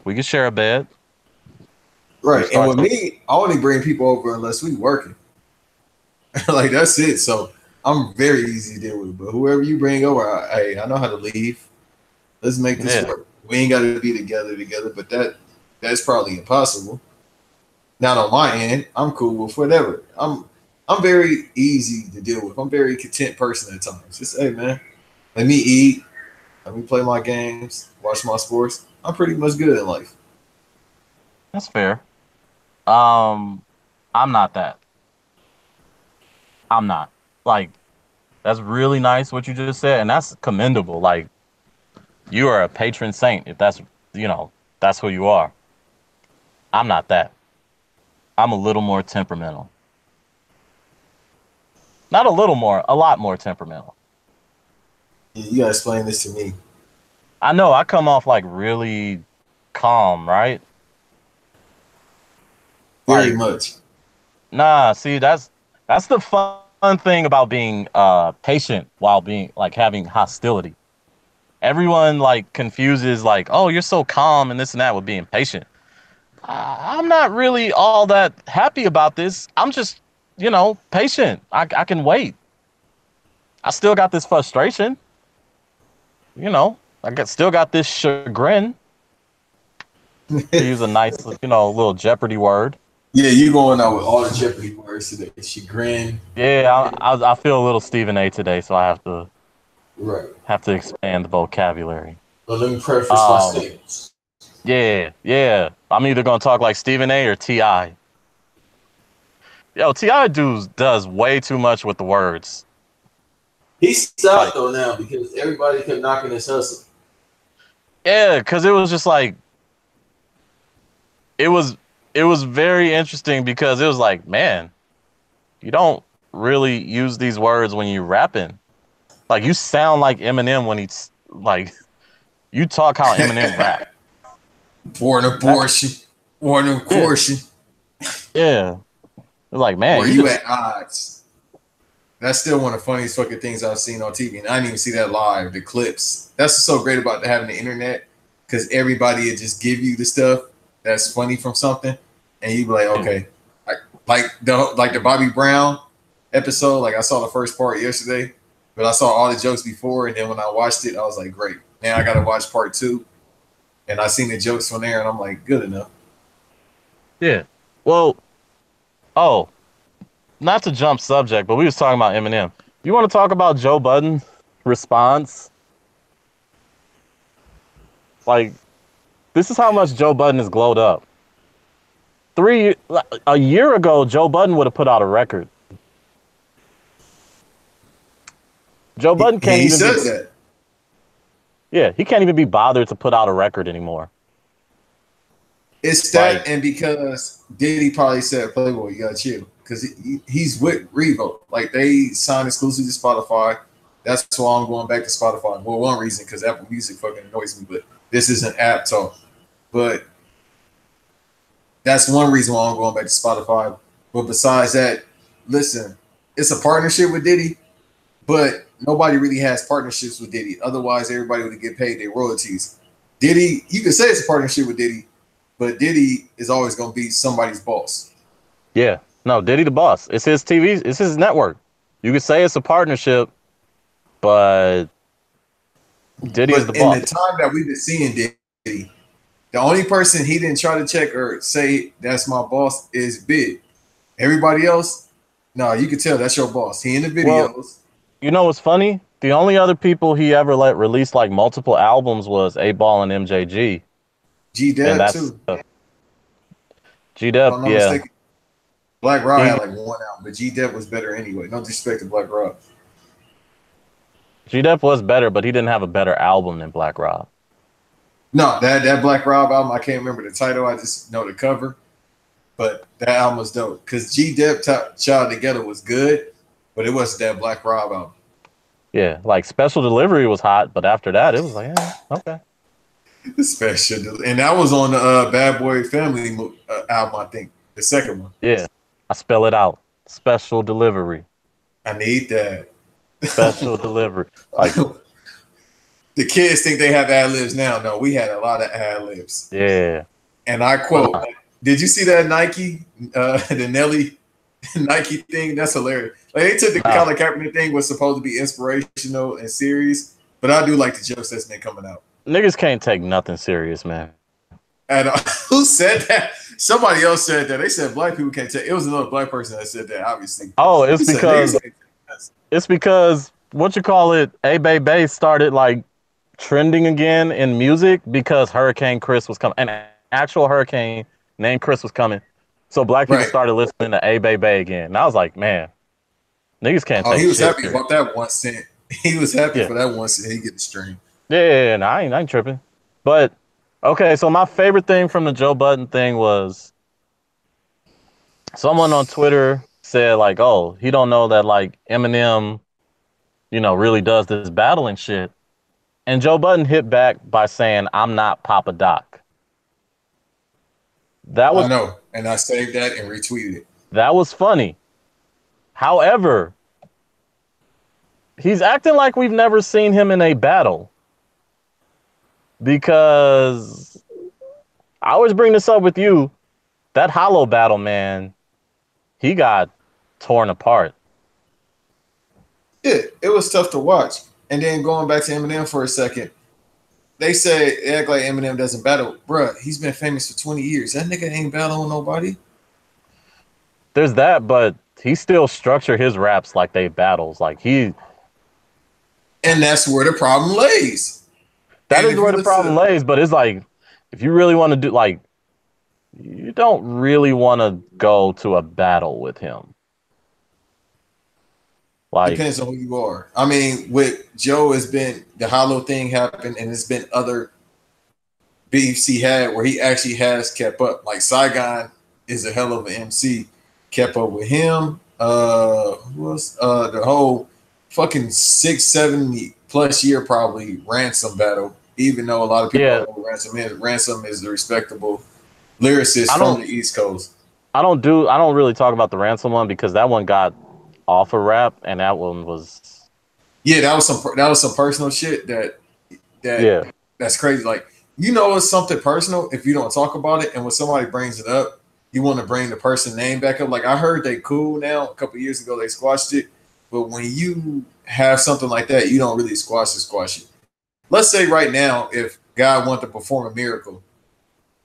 we can share a bed. We Right. And start with me, I only bring people over unless we working. Like that's it. So I'm very easy to deal with. But whoever you bring over, hey, I know how to leave. Let's make this yeah, work. We ain't got to be together, but that's probably impossible. Not on my end. I'm cool with whatever. I'm very easy to deal with. I'm a very content person at times. Just hey man, let me eat, let me play my games, watch my sports. I'm pretty much good in life. that's fair. Um, I'm not that. I'm not. Like, that's really nice what you just said, and that's commendable. Like, you are a patron saint if you know, that's who you are. I'm not that. I'm a little more temperamental. Not a little more, a lot more temperamental. You gotta explain this to me. I know I come off like really calm, right? Very Like, much. nah, see, that's the fun thing about being patient while being like having hostility. Everyone like confuses like, oh, you're so calm and this and that with being patient. I'm not really all that happy about this. I'm just, patient. I can wait. I still got this frustration. Still got this chagrin to use a nice, little Jeopardy word. Yeah, you going out with all the Jeopardy words today. Chagrin. Yeah, I feel a little Stephen A today, so I Right. have to expand the vocabulary. But let me preface my Um, statements. yeah, yeah. I'm either gonna talk like Stephen A or Ti. Yo, Ti does way too much with the words. He stopped Like, though now because everybody kept knocking his hustle. yeah, because it was just like it was it was very interesting because it was like, man, you don't really use these words when you rapping. Like you sound like Eminem when he's like you talk how Eminem rap. For an That abortion. Or an yeah, abortion. yeah. It's like, man, Or you you just at odds. That's still one of the funniest fucking things I've seen on TV. And I didn't even see that live, the clips. That's what's so great about having the internet. Because everybody will just give you the stuff that's funny from something. And you be like, yeah. okay. Like the Bobby Brown episode. Like I saw the first part yesterday. But I saw all the jokes before. And then when I watched it, I was like, great. Now I gotta watch part two. And I seen the jokes from there and I'm like, good enough. Yeah. Well, oh, not to jump subject, but we was talking about Eminem. You want to talk about Joe Budden's response? Like, this is how much Joe Budden has glowed up. A year ago, Joe Budden would have put out a record. Joe Budden can't He even be, says that. yeah, he can't even be bothered to put out a record anymore. It's Like, that, and because Diddy probably said, "Playboy, you gotta chill," because he's with Revo. Like they signed exclusive to Spotify. That's why I'm going back to Spotify. Well, one reason because Apple Music fucking annoys me, but this is an app talk. But that's one reason why I'm going back to Spotify. But besides that, listen, it's a partnership with Diddy, but nobody really has partnerships with Diddy. Otherwise, everybody would get paid their royalties. Diddy, you could say it's a partnership with Diddy, but Diddy is always going to be somebody's boss. yeah, no, Diddy the boss. It's his TV, it's his network. You could say it's a partnership, but Diddy is the But in the boss. time that we've been seeing Diddy, the only person he didn't try to check or say that's my boss is Big. Everybody else, no, you can tell that's your boss. He in the Well, videos. you know what's funny? The only other people he ever let release like multiple albums was 8 Ball and MJG, G and Dep that's too, G if Dep. I'm not Yeah, mistaken. Black Rob had he like one album, but G Dep was better anyway. No disrespect to Black Rob. G Dep was better, but he didn't have a better album than Black Rob. No, that Black Rob album, I can't remember the title. I just know the cover. But that album was dope because G Dep Child Together was good, but it wasn't that Black Rob album. Yeah, like Special Delivery was hot, but after that, it was like, okay. Special, and that was on the Bad Boy Family album, I think, the second one. Yeah, I spell it out. Special Delivery. I need that. Special Delivery. Like, the kids think they have ad libs now. No, we had a lot of ad libs. yeah. And I quote, did you see that Nike, the Nelly Nike thing? That's hilarious. Like they took the Colin Kaepernick thing was supposed to be inspirational and serious, but I do like the jokes that's been coming out. Niggas can't take nothing serious, man. And who said that? Somebody else said that. They said black people can't take. It was another black person that said that. Obviously. Oh, it's because what you call it, A Bay Bay started like trending again in music because Hurricane Chris was coming. An actual hurricane named Chris was coming. So black people started listening to A Bay Bay again. And I was like, man, niggas can't take he was shit happy serious. about that 1 cent. He was happy for that 1 cent. He get the stream. Yeah, no, I ain't tripping. But okay, so my favorite thing from the Joe Budden thing was someone on Twitter said like, oh, he don't know that like Eminem, really does this battling shit. And Joe Budden hit back by saying, I'm not Papa Doc. That was I know, and I saved that and retweeted it. That was funny. However, he's acting like we've never seen him in a battle. Because I always bring this up with you. That Hollow battle, man, he got torn apart. Yeah, it was tough to watch. And then going back to Eminem for a second, they act like Eminem doesn't battle. Bruh, he's been famous for 20 years. That nigga ain't battling nobody. There's that, but he still structure his raps like they battles. And that's where the problem lays. That is where the problem lays, but it's like, if you really want to do, like, you don't really want to go to a battle with him. Like, depends on who you are. I mean, with Joe, has been the Hollow thing happened, and there's been other beefs he had where he actually has kept up. Like Saigon is a hell of an MC, kept up with him. Who else? The whole fucking 6-7 plus year probably Ransom battle. Even though a lot of people don't know who Ransom is the respectable lyricist from the East Coast. I don't really talk about the Ransom one because that one got off of rap, and that one was that was some personal shit that's crazy. Like, it's something personal if you don't talk about it, and when somebody brings it up, you want to bring the person name back up. Like, I heard they cool now. A couple years ago they squashed it, but when you have something like that, you don't really squash it. Let's say right now, if God wanted to perform a miracle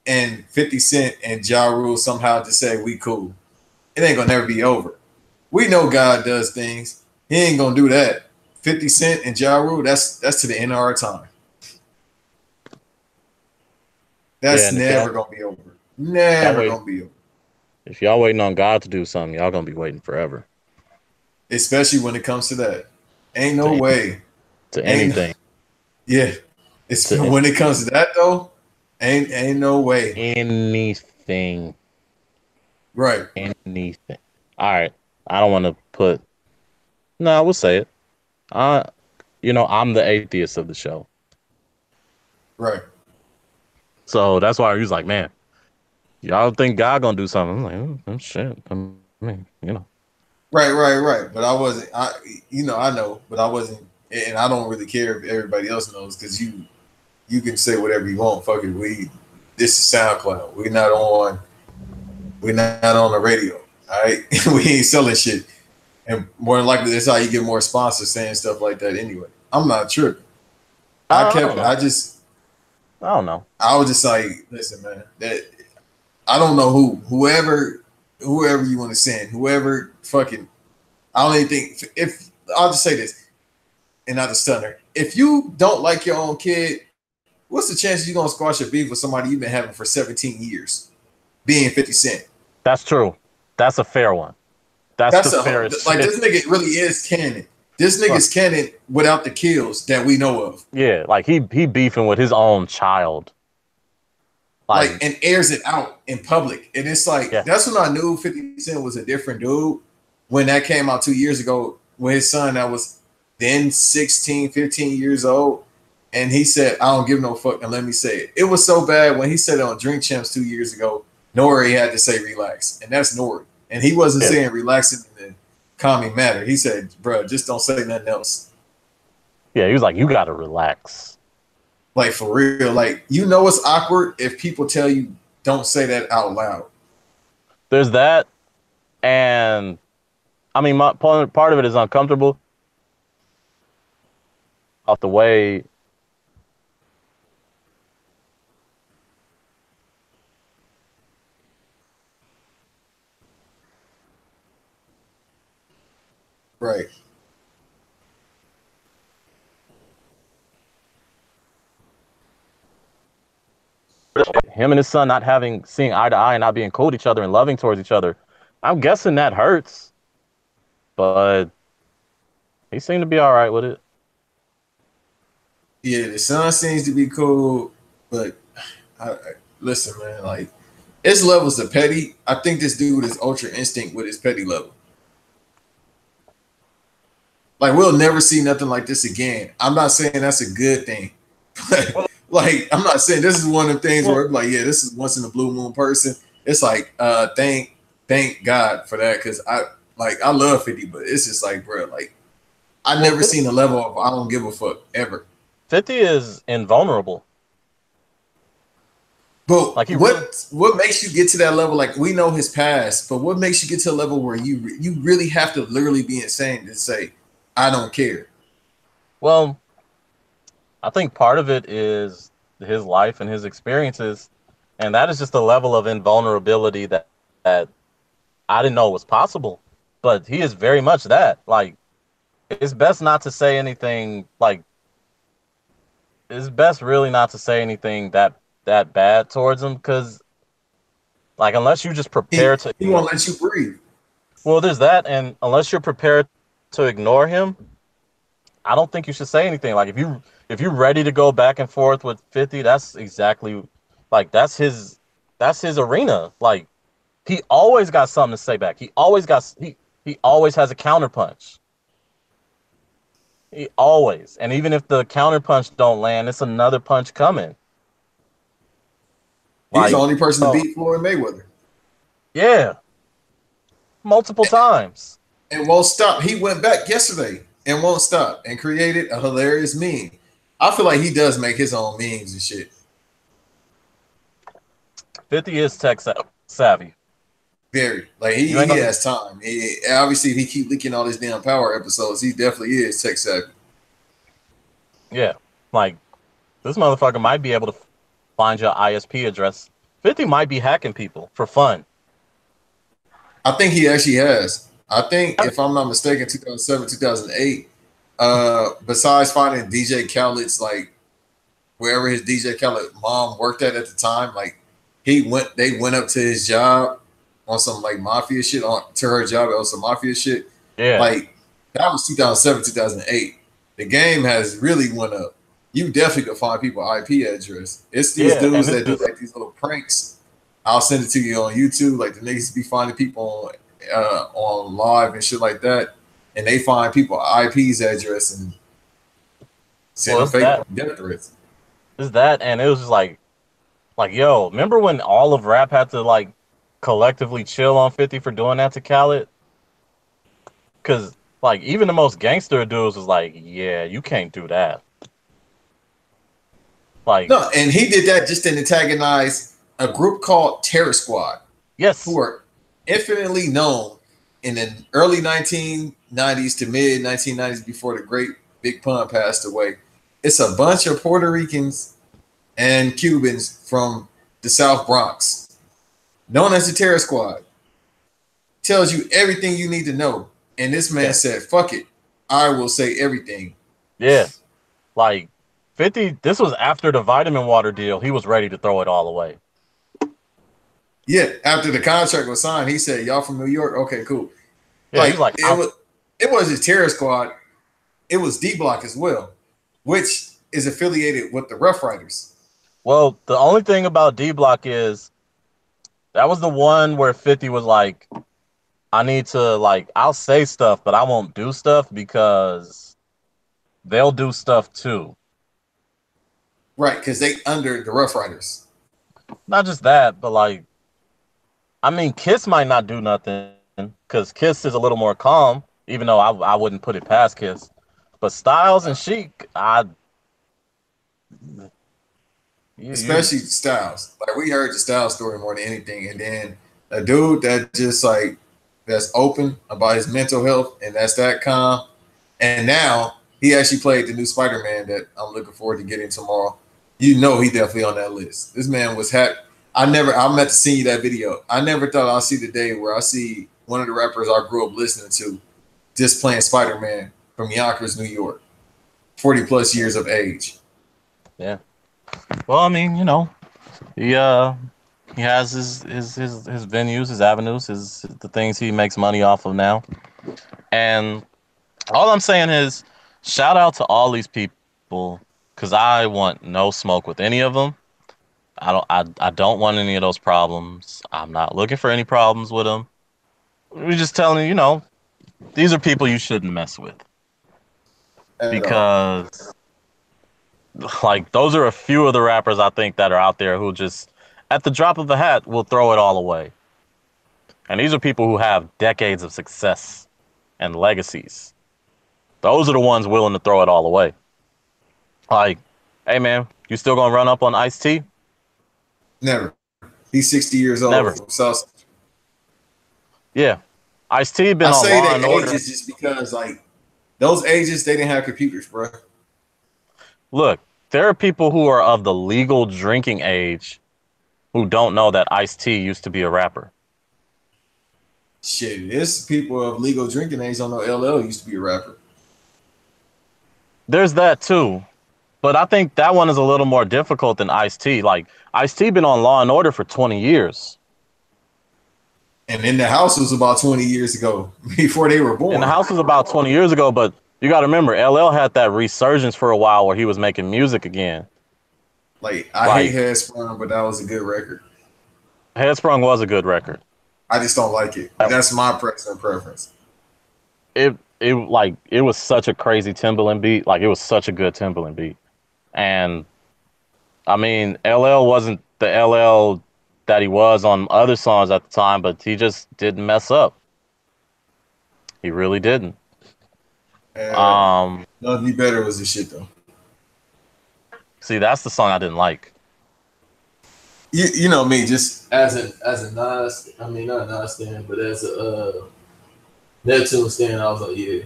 and 50 Cent and Ja Rule somehow just say we cool, it ain't gonna never be over. We know God does things. He ain't gonna do that. 50 Cent and Ja Rule, that's to the end of our time. That's never gonna be over. Never gonna be over. If y'all waiting on God to do something, y'all gonna be waiting forever. Especially when it comes to that. Ain't no way. To anything. Yeah. When it comes to that though, ain't no way. Anything. Right. Anything. All right. I don't want to put. No, I will say it. I'm the atheist of the show. Right. So that's why he was like, man, y'all think God gonna do something? I'm like, oh shit. I mean. Right. But I wasn't. I know, but I wasn't, and I don't really care if everybody else knows because you can say whatever you want. Fuck it. This is SoundCloud. We're not on the radio. All right, we ain't selling shit, and more than likely that's how you get more sponsors saying stuff like that. Anyway, I'm not tripping. I don't know. I don't know. I was just like, listen, man, that I don't know whoever you want to send, whoever fucking, I don't even think, if, I'll just say this, and not a stunner. If you don't like your own kid, what's the chances you're going to squash a beef with somebody you've been having for 17 years, being 50 Cent? That's true. That's a fair one. That's the fairest. Like, this nigga really is canon. This nigga's canon without the kills that we know of. Yeah, like he beefing with his own child. Like, and airs it out in public. And it's like, that's when I knew 50 Cent was a different dude. When that came out 2 years ago, with his son that was then 16, 15 years old. And he said, I don't give no fuck, and let me say it. It was so bad when he said it on Drink Champs 2 years ago, Nori had to say relax. And that's Nori. And he wasn't saying relaxing in the calming matter. He said, bro, just don't say nothing else. Yeah, he was like, you got to relax. Like, for real. Like, you know it's awkward if people tell you don't say that out loud. There's that. And, I mean, part of it is uncomfortable. Off the way. Right. Him and his son not seeing eye to eye and not being cool to each other and loving towards each other. I'm guessing that hurts, but he seemed to be all right with it. Yeah, the son seems to be cool, but listen, man, like, it's levels of petty. I think this dude is ultra instinct with his petty level. Like, we'll never see nothing like this again. I'm not saying that's a good thing, but like, I'm not saying this is one of the things where, like, yeah, this is once in a blue moon person. It's like, thank God for that, because I love 50, but it's just like, bro, like, I never seen a level of I don't give a fuck ever. 50 is invulnerable. But like, what makes you get to that level? Like, we know his past, but what makes you get to a level where you really have to literally be insane to say, I don't care? Well, I think part of it is his life and his experiences, and that is just a level of invulnerability that I didn't know was possible. But he is very much that. Like, it's best not to say anything. Like, it's best really not to say anything that bad towards him, because, like, unless you just prepare he won't let you breathe. Well, there's that, and unless you're prepared to ignore him, I don't think you should say anything. Like, if you're ready to go back and forth with 50, that's exactly, like, that's his arena. Like, he always got something to say back. He always has a counterpunch. He always. And even if the counterpunch don't land, it's another punch coming. He's the only person to beat Floyd Mayweather. Yeah. Multiple times. And won't stop. He went back yesterday and won't stop and created a hilarious meme. I feel like he does make his own memes and shit. 50 is tech savvy. Very. Like, he has time. Obviously, if he keep leaking all his damn Power episodes, he definitely is tech savvy. Yeah. Like, this motherfucker might be able to find your ISP address. 50 might be hacking people for fun. I think he actually has. I think, if I'm not mistaken, 2007, 2008, besides finding DJ Khaled's, like, wherever his DJ Khaled mom worked at the time, like, they went up to his job on some, like, mafia shit, to her job on some mafia shit. Yeah. Like, that was 2007, 2008. The game has really went up. You definitely could find people IP address. It's these dudes that do, like, these little pranks. I'll send it to you on YouTube. Like, the niggas be finding people on live and shit like that, and they find people IP's address and send fake death threats. Is that, and it was just like, yo, remember when all of rap had to, like, collectively chill on 50 for doing that to Khaled? Because, like, even the most gangster dudes was like, yeah, you can't do that. Like, no, and he did that just to antagonize a group called Terror Squad. Yes. Who are infinitely known in the early 1990s to mid 1990s, before the great Big Pun passed away. it's a bunch of Puerto Ricans and Cubans from the South Bronx, known as the Terror Squad. Tells you everything you need to know. And this man said, fuck it. I will say everything. Yeah. Like 50, this was after the vitamin water deal. He was ready to throw it all away. Yeah, after the contract was signed, he said, y'all from New York? Okay, cool. Yeah, like, it was a Terror Squad. It was D Block as well, which is affiliated with the Rough Riders. Well, the only thing about D Block is that was the one where 50 was like, I need to, like, I'll say stuff, but I won't do stuff because they'll do stuff too. Right, because they under the Rough Riders. Not just that, but like, I mean, Kiss might not do nothing because Kiss is a little more calm, even though I wouldn't put it past Kiss. But Styles and Sheik, especially Styles. Like, we heard the Styles story more than anything, and then a dude that just like that's open about his mental health and that's that calm. And now he actually played the new Spider-Man that I'm looking forward to getting tomorrow. You know he definitely on that list. This man was happy. I'm meant to see that video. I never thought I'll see the day where I see one of the rappers I grew up listening to just playing Spider-Man from Yonkers, New York. 40 plus years of age. Yeah. Well, I mean, you know, he has his venues, his avenues, the things he makes money off of now. And all I'm saying is shout out to all these people because I want no smoke with any of them. I don't want any of those problems. I'm not looking for any problems with them. We're just telling you, you know, these are people you shouldn't mess with. Because like those are a few of the rappers I think that are out there who just at the drop of a hat will throw it all away. And these are people who have decades of success and legacies. Those are the ones willing to throw it all away. Like, hey man, you still gonna run up on Ice-T? Never. He's 60 years old. Never. Yeah. Ice-T been on Law and Order. Ages just because like those ages they didn't have computers, bro. Look, there are people who are of the legal drinking age who don't know that Ice-T used to be a rapper. Shit, there's people of legal drinking age don't know LL used to be a rapper. There's that too. But I think that one is a little more difficult than Ice-T. Like, Ice-T been on Law and Order for 20 years. And In the House was about 20 years ago, before they were born. In the House was about 20 years ago, but you got to remember, LL had that resurgence for a while where he was making music again. Like, I hate Headsprung, but that was a good record. Headsprung was a good record. I just don't like it. That's my personal preference. It was such a crazy Timbaland beat. Like, it was such a good Timbaland beat. And, I mean, LL wasn't the LL that he was on other songs at the time, but he just didn't mess up. He really didn't. Nothing better was the shit though. See, that's the song I didn't like. You know me, just as a Nas, I mean not a Nas stand, but as a Neptune stand, I was like, yeah.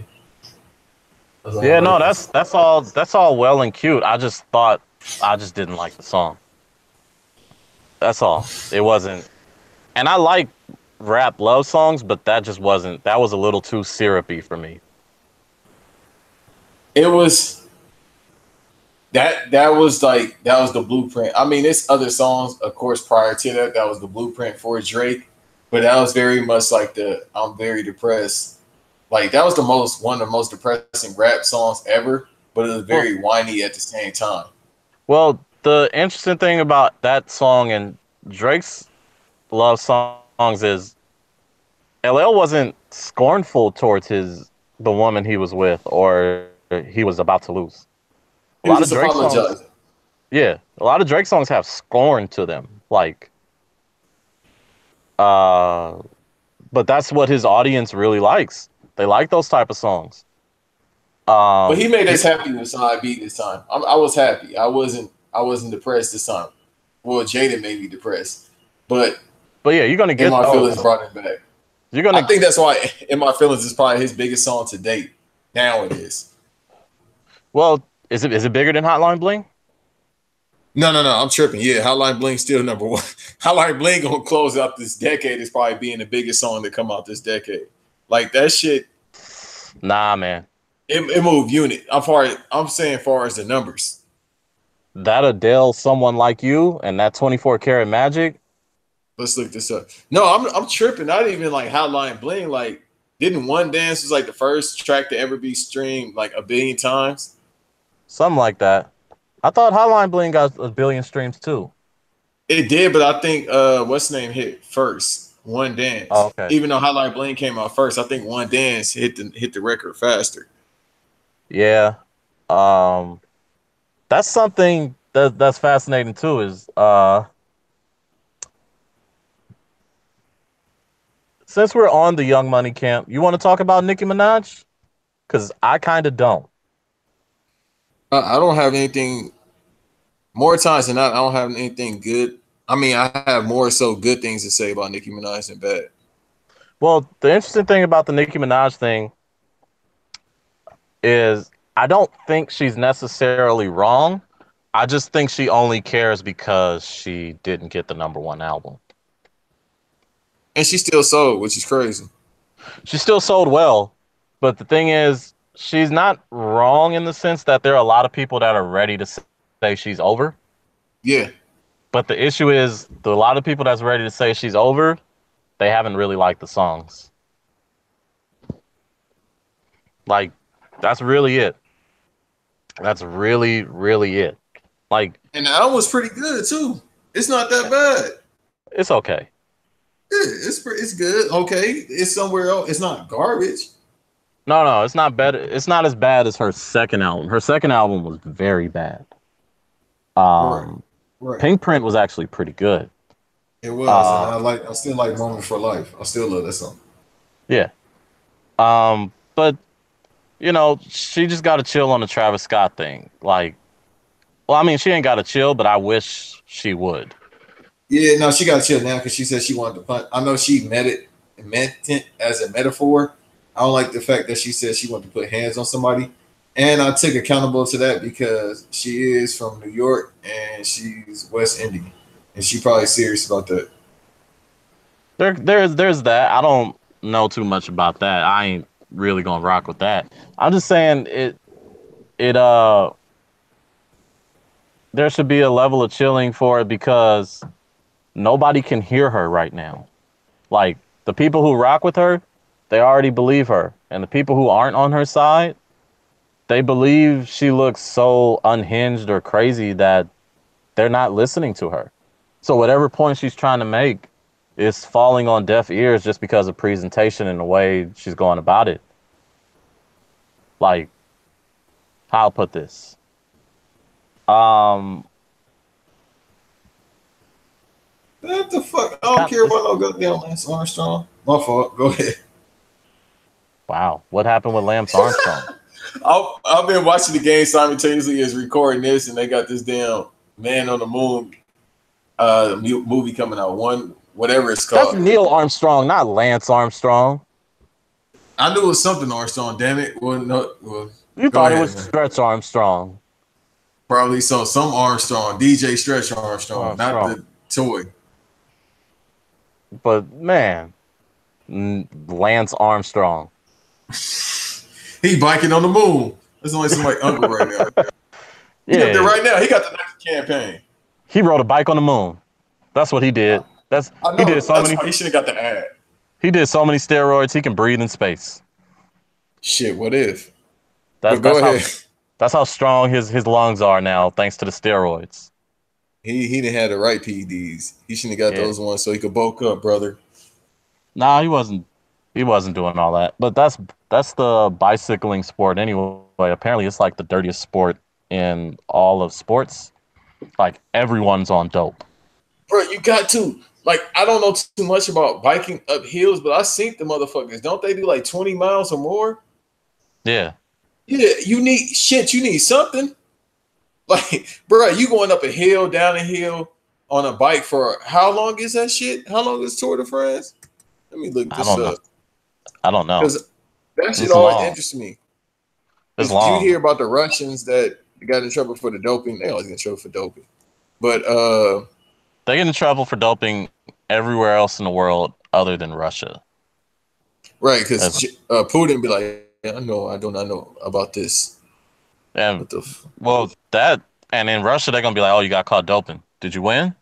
Yeah, no, that's all well and cute. I just didn't like the song. That's all. It wasn't, and I like rap love songs, but that just wasn't. That was a little too syrupy for me. It was that was the blueprint. I mean, there's other songs, of course, prior to that was the blueprint for Drake, but that was very much like the I'm very depressed. Like that was one of the most depressing rap songs ever, but it was very whiny at the same time. Well, the interesting thing about that song and Drake's love songs is LL wasn't scornful towards the woman he was with or he was about to lose. A lot of Drake songs, yeah, a lot of Drake songs have scorn to them, like, but that's what his audience really likes. They like those type of songs. But he made us happy with Side B this time. I was happy. I wasn't depressed this time. Well, Jada made me depressed, but yeah, you're gonna get In My Feelings brought him back. I think that's why In My Feelings is probably his biggest song to date. Now it is. Well, Is it bigger than Hotline Bling? No. I'm tripping. Yeah, Hotline Bling still number one. Hotline Bling gonna close out this decade as probably being the biggest song to come out this decade. Like that shit, Nah, man. it moved unit. I'm saying far as the numbers. That Adele, Someone Like You, and that 24 Karat Magic. Let's look this up. No, I'm tripping. Not even like Hotline Bling. Like, didn't One Dance was like the first track to ever be streamed like a billion times? Something like that. I thought Hotline Bling got a billion streams too. It did, but I think what's the name hit first? One Oh, Dance. okay. Even though Hotline Bling came out first, I think One Dance hit the record faster. Yeah. Um, that's something that's fascinating too. Is since we're on the Young Money camp, you want to talk about Nicki Minaj? Because I kind of don't. I don't have anything more times than not. I don't have anything good. I mean, I have more so good things to say about Nicki Minaj than bad. Well, the interesting thing about the Nicki Minaj thing is I don't think she's necessarily wrong. I just think she only cares because she didn't get the number one album. And she still sold, which is crazy. She still sold well, but the thing is, she's not wrong in the sense that there are a lot of people that are ready to say she's over. Yeah. But the issue is, a lot of people that's ready to say she's over, they haven't really liked the songs. Like, that's really it. That's really, really it. Like, And the album was pretty good too. It's not that bad. it's okay. Yeah, it's good. Okay. It's somewhere else. It's not garbage. No, it's not bad. It's not as bad as her second album. Her second album was very bad. Right. Right. Pink Print was actually pretty good. It was. Uh, And I still like Moment for Life. I still love that song. yeah. But you know, she just got to chill on the Travis Scott thing. Like, well, I mean, she ain't got to chill, but I wish she would. Yeah, no, she got to chill now because she said she wanted to punt. I know she meant it as a metaphor. I don't like the fact that she said she wanted to put hands on somebody. And I took accountable to that because she is from New York and she's West Indian. And she probably serious about that. There's that. I don't know too much about that. I ain't really gonna rock with that. I'm just saying it there should be a level of chilling for it because nobody can hear her right now. Like the people who rock with her, they already believe her. And the people who aren't on her side, they believe she looks so unhinged or crazy that they're not listening to her. So whatever point she's trying to make is falling on deaf ears just because of presentation and the way she's going about it. Like, how I'll put this. What the fuck? I don't care about no goddamn Lance Armstrong. My fault. Go ahead. Wow, what happened with Lance Armstrong? I've been watching the game simultaneously as recording this, and they got this damn Man on the Moon movie coming out. One, whatever it's That's called. Neil Armstrong, not Lance Armstrong. I knew it was something Armstrong. Damn it. Well, no. Well, You go thought it ahead, was man. Stretch Armstrong. Probably some Armstrong, DJ Stretch Armstrong, not Armstrong. the toy. But man, Lance Armstrong. He biking on the moon. That's only somebody uncle right now. He up there right now. He got the next campaign. He rode a bike on the moon. That's what he did. I know. He did so That's many. why he should have got the ad. He did so many steroids. He can breathe in space. Shit, what if? That's But go that's ahead. how that's how strong his lungs are now, thanks to the steroids. He didn't have the right PEDs. He shouldn't have got Yeah. those ones so he could bulk up, brother. Nah, he wasn't. He wasn't doing all that. But that's the bicycling sport anyway. Apparently, it's like the dirtiest sport in all of sports. Like everyone's on dope. Bro, you got to. Like, I don't know too much about biking up hills, but I seen the motherfuckers. Don't they do like 20 miles or more? Yeah. Yeah, you need something. Like, bro, you going up a hill, down a hill on a bike for how long is that shit? How long is Tour de France? Let me look I this don't know. up. I don't know. Because that shit It's always long. interests me. It's Did long. you hear about the Russians that They got in trouble for the doping. They always get in trouble for doping. But they get in trouble for doping everywhere else in the world other than Russia. Right, because Putin be like, yeah, I do not know about this. And that, and in Russia they're gonna be like, oh, you got caught doping. Did you win?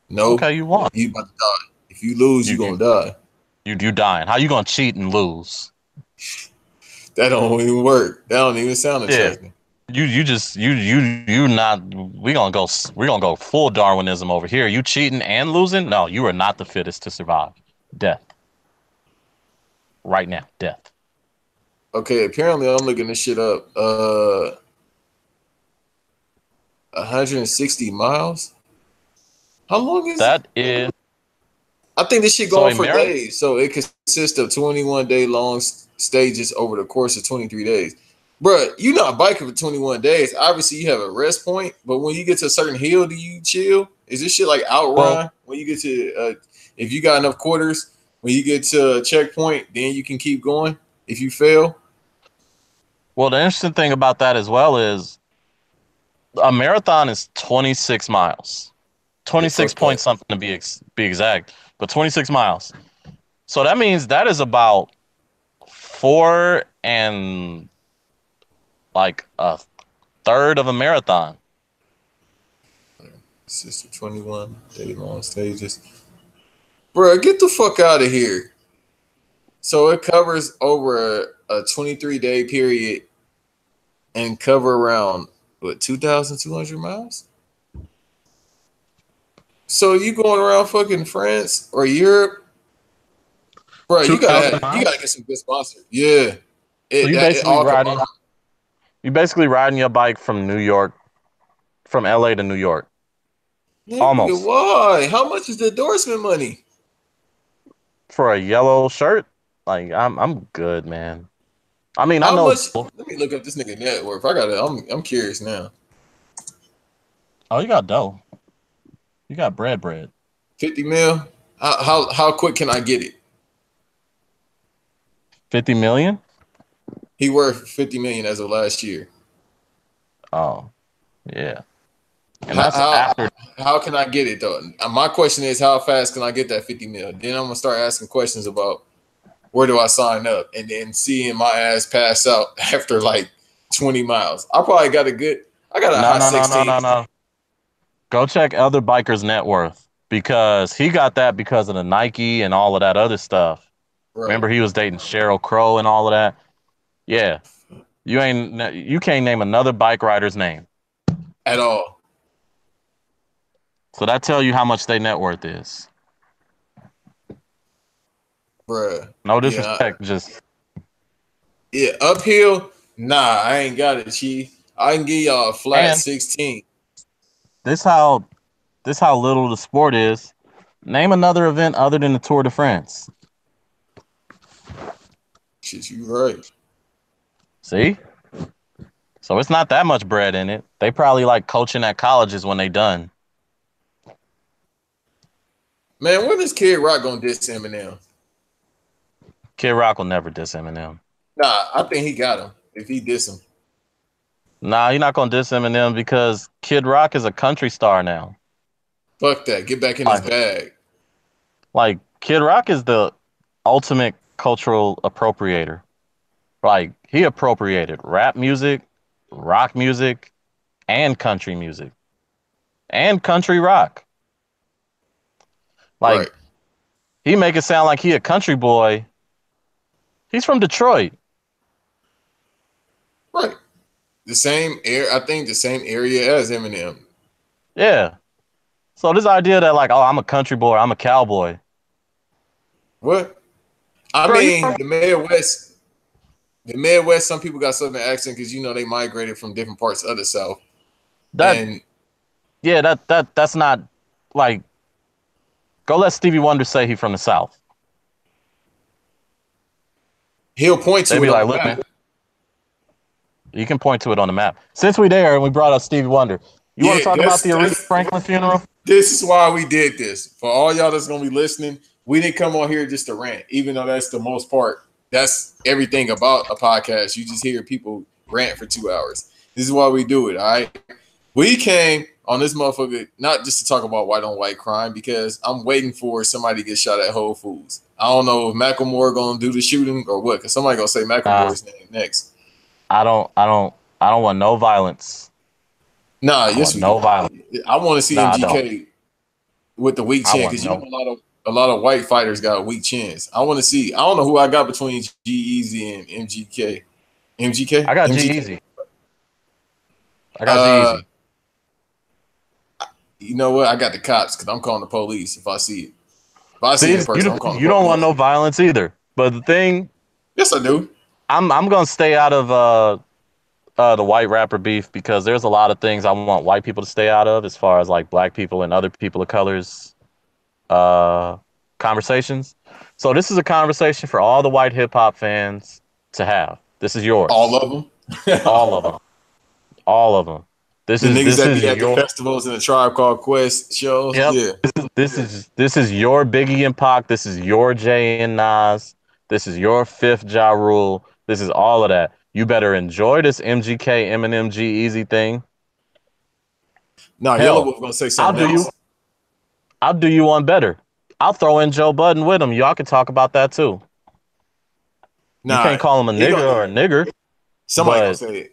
No. Okay, you won. You about to die. If you lose, you're gonna die. You dying. How you gonna cheat and lose? That don't even work. That don't even sound attractive. You not. We're gonna go full Darwinism over here. You cheating and losing? No, you are not the fittest to survive. Death. Right now, death. Okay, apparently I'm looking this shit up. 160 miles. How long is that? Is I think this shit going for days. So it consists of 21 day long stages over the course of 23 days. Bruh, you're not biking for 21 days. Obviously, you have a rest point, but when you get to a certain hill, do you chill? Is this shit like outrun? When you get to, if you got enough quarters, when you get to a checkpoint, then you can keep going if you fail? Well, the interesting thing about that as well is a marathon is 26 miles. 26 point something to be exact, but 26 miles. So that means that is about 4 and like a third of a marathon. Sister 21 day long stages. Bro, get the fuck out of here. So it covers over a 23-day period and cover around, what, 2,200 miles? So you going around fucking France or Europe? Bro, you gotta get some good sponsors. Yeah. So you basically riding your bike from New York, from LA to New York. Yeah, almost. Why? How much is the endorsement money? For a yellow shirt? Like I'm good, man. I mean, I know. Let me look up this nigga net worth. I'm curious now. Oh, you got dough. You got bread. 50 mil? How quick can I get it? 50 million? He worth 50 million as of last year. Oh, yeah. And how can I get it though? My question is, how fast can I get that 50 mil? Then I'm gonna start asking questions about where do I sign up, and then seeing my ass pass out after like 20 miles. I probably got a 16. No. Go check other bikers' net worth, because he got that because of the Nike and all of that other stuff. Right. Remember, he was dating Sheryl Crow and all of that. Yeah, you can't name another bike rider's name at all. So that tell you how much their net worth is. Bruh. No disrespect, uphill. Nah, I ain't got it, Chief. I can give y'all a flat 16. This how little the sport is. Name another event other than the Tour de France. Shit, you right. See? So it's not that much bread in it. They probably like coaching at colleges when they done. Man, when is Kid Rock gonna diss Eminem? Kid Rock will never diss Eminem. Nah, I think he got him if he diss him. Nah, you're not gonna diss Eminem because Kid Rock is a country star now. Fuck that. Get back in his bag. Like, Kid Rock is the ultimate cultural appropriator. Like, he appropriated rap music, rock music, and country music. And country rock. Like, right. He make it sound like he a country boy. He's from Detroit. Right. The same area as Eminem. Yeah. So this idea that like, oh, I'm a country boy, I'm a cowboy. What? I mean, the Midwest, some people got Southern accent because they migrated from different parts of the South. That's not like. Go let Stevie Wonder say he from the South. He'll point to it on the map. Man, you can point to it on the map. Since we there and we brought up Stevie Wonder, you want to talk about the Aretha Franklin funeral? This is why we did this. For all y'all that's gonna be listening, we didn't come on here just to rant, even though that's the most part. That's everything about a podcast. You just hear people rant for 2 hours. This is why we do it. All right. We came on this motherfucker not just to talk about white on white crime because I'm waiting for somebody to get shot at Whole Foods. I don't know if Macklemore gonna do the shooting or what, because somebody gonna say Nah, Macklemore's name next. I don't want no violence. Nah, I yes want we no do. violence. I want to see Nah, I don't. MGK with the weak I chin want because you know no. a lot of white fighters got weak chins. I want to see. I don't know who I got between G Easy and MGK. I MGK, got G MGK. Easy. I got G Uh, Easy. you know what? I got the cops because I'm calling the police if I see it. If I see See, it in person, I'm calling you the don't want police. no violence either. But the thing, Yes, I do. I'm gonna stay out of the white rapper beef because there's a lot of things I want white people to stay out of as far as like black people and other people of colors uh conversations. So this is a conversation for all the white hip hop fans to have. This is All yours. of them. All of them. All of them. The niggas This that is be at the your festivals and the Tribe Called Quest shows. yep. Yeah. This is your Biggie and Pac. This is your Jay and Nas. This is your fifth Ja Rule. This is all of that. You better enjoy this MGK Eminem G Easy thing. Nah, Yellow Hell, Wolf gonna say I'll something do you else. I'll do you one better. I'll throw in Joe Budden with him. Y'all can talk about that too. You Nah, can't call him a he nigger gonna or a nigger, somebody gonna but say it.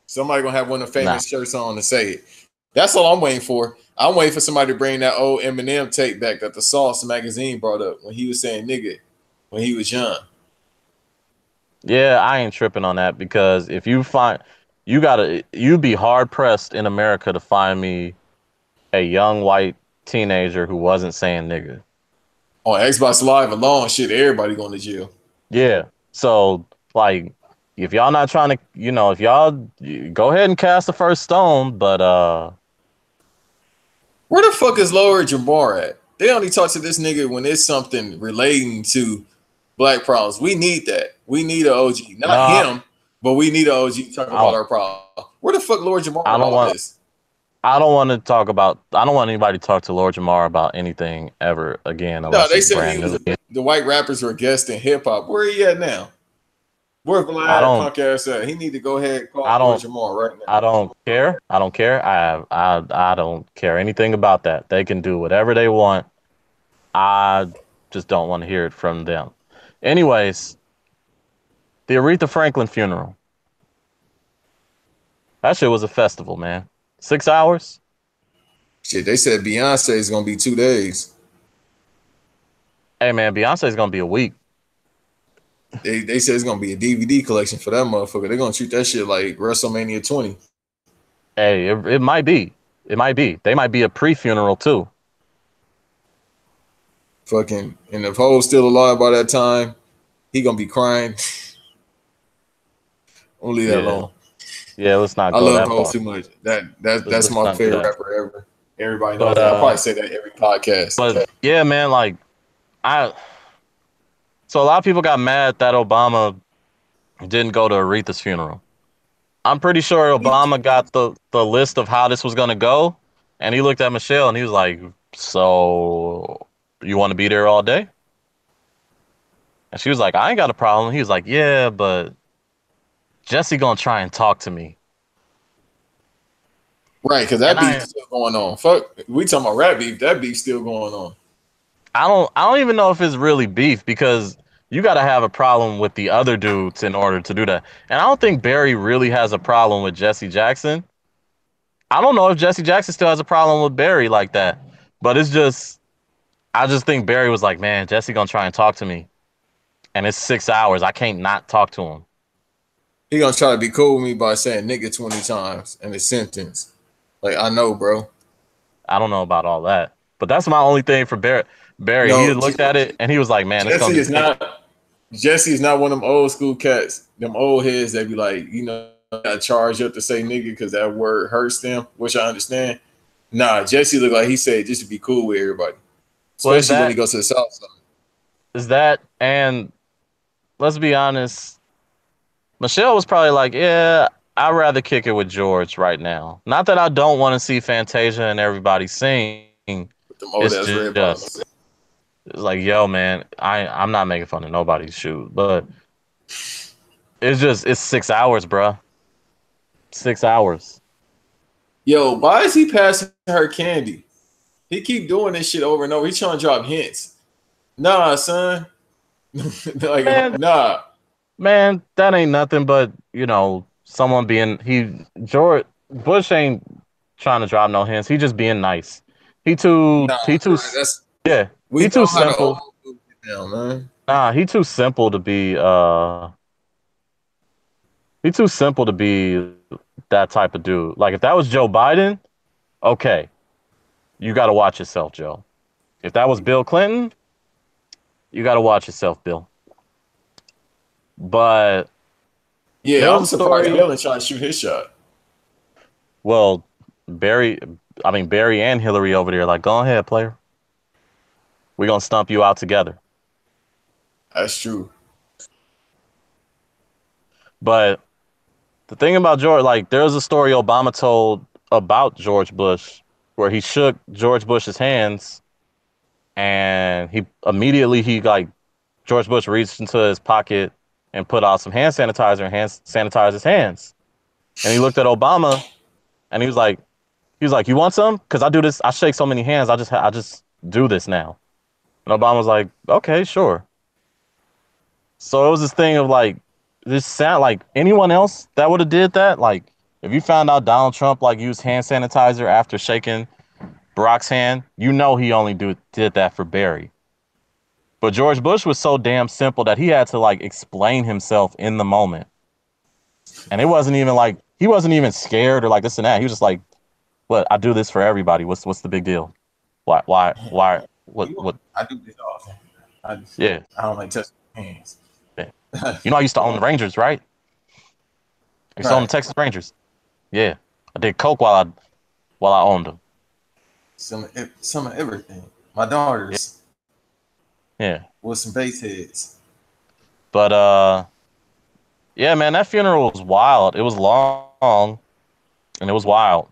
Somebody gonna have one of the nah. famous shirts on to say it. That's all I'm waiting for. I'm waiting for somebody to bring that old Eminem tape back that the Sauce magazine brought up when he was saying nigga when he was young. Yeah, I ain't tripping on that because if you find you'd be hard pressed in America to find me a young white teenager who wasn't saying nigga. On Xbox Live alone, shit, everybody going to jail. Yeah. So like if y'all not trying to, if y'all go ahead and cast the first stone, but Where the fuck is Lord Jamar at? They only talk to this nigga when it's something relating to black problems. We need that. We need an OG. Not nah, him, but we need an OG talking I about don't our problem. Where the fuck Lord Jamar I in don't all want this? I don't want anybody to talk to Lord Jamar about anything ever again No, unless they it's said brand he was new. the white rappers were guests in hip hop. Where he at now? Where I Vlad don't punk ass at? He need to go ahead and call I Lord don't Jamar right now. I don't care. I don't care. I don't care anything about that. They can do whatever they want. I just don't want to hear it from them. Anyways, the Aretha Franklin funeral. That shit was a festival, man. 6 hours? Shit, they said Beyonce is gonna be 2 days. Hey man, Beyonce's gonna be a week. They said it's gonna be a DVD collection for that motherfucker. They're gonna treat that shit like WrestleMania 20. Hey, it might be. It might be. They might be a pre-funeral too. Fucking, and if Ho's still alive by that time, he gonna be crying. We'll leave that Yeah. alone. Yeah, let's not I go love that Ho far. too much. That's Let's my not do favorite that. rapper ever. Everybody knows But that. I probably say that every podcast. yeah, man, like I so a lot of people got mad that Obama didn't go to Aretha's funeral. I'm pretty sure Obama got the list of how this was gonna go, and he looked at Michelle and he was like, "So you want to be there all day?" And she was like, "I ain't got a problem." He was like, "Yeah, but Jesse gonna try and talk to me." Right, because And that beef is still going on. Fuck, we talking about rap beef. That beef still going on. I don't even know if it's really beef because you got to have a problem with the other dudes in order to do that. And I don't think Barry really has a problem with Jesse Jackson. I don't know if Jesse Jackson still has a problem with Barry like that. But it's just I just think Barry was like, "Man, Jesse gonna try and talk to me. And it's 6 hours. I can't not talk to him." He gonna try to be cool with me by saying nigga 20 times in a sentence. Like, I know, bro. I don't know about all that. But that's my only thing for Barry. Barry, he No, looked at it and he was like, "Man, it's gonna Jesse be is not Jesse is not one of them old school cats, them old heads that be like, got charged up to say nigga because that word hurts them, which I understand. Nah, Jesse looked like he said just to be cool with everybody, well, especially when he goes to the South Side. is that and let's be honest, Michelle was probably like, "Yeah, I'd rather kick it with George right now. Not that I don't want to see Fantasia and everybody sing. With them old It's ass red just bottoms. it's like, yo, man, I'm not making fun of nobody's shoot, but it's 6 hours, bruh. 6 hours. Yo, why is he passing her candy? He keep doing this shit over and over. He's trying to drop hints. Nah, son. Man, Nah. man, that ain't nothing but, someone being George Bush ain't trying to drop no hints. He just being nice. Nah, He too that's yeah, we he too know how to simple. overdo it now, man. Nah, he too simple to be that type of dude. Like if that was Joe Biden, okay, you got to watch yourself, Joe. If that was Bill Clinton, you got to watch yourself, Bill. But there Yeah, was I'm a surprised story. Bill didn't try to shoot his shot. Well, Barry, Barry and Hillary over there, like, go ahead, player. We're gonna stump you out together. That's true. But the thing about George, like, there's a story Obama told about George Bush where he shook George Bush's hands, and George Bush reached into his pocket and put out some hand sanitizer and hand sanitized his hands. And he looked at Obama and he was like, you want some? Because I do this. I shake so many hands. I just do this now. And Obama was like, okay, sure. So it was this thing of like, this sound like anyone else that would have did that. Like, if you found out Donald Trump like used hand sanitizer after shaking Barack's hand, he only did that for Barry. But George Bush was so damn simple that he had to like explain himself in the moment. And it wasn't even like he wasn't even scared or like this and that. He was just like, "What? I do this for everybody. What's the big deal? Why? What? I do this often. Yeah, I don't like touching hands. yeah. I used to own the Rangers, right? I used to own the Right. Texas Rangers. Yeah, I did coke while I owned them. Some of everything. My daughters Yeah, with some base heads. but yeah, man, that funeral was wild. It was long and it was wild.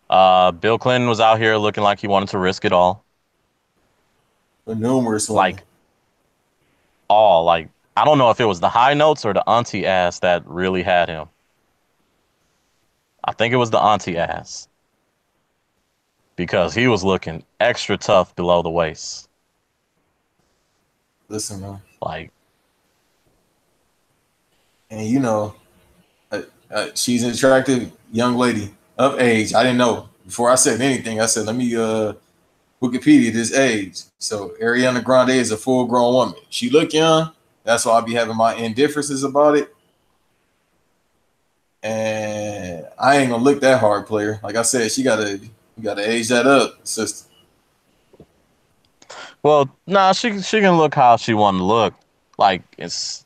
Bill Clinton was out here looking like he wanted to risk it all. The numerous women. Like all. Like I don't know if it was the high notes or the auntie ass that really had him. I think it was the auntie ass because he was looking extra tough below the waist. Listen, man. Like, And she's an attractive young lady of age. I didn't know. Before I said anything, I said, let me Wikipedia this age. So Ariana Grande is a full grown woman. She look young. That's why I'll be having my indifferences about it. And I ain't gonna look that hard, player. Like I said, you gotta age that up, sister. well, nah, she can look how she want to look. Like it's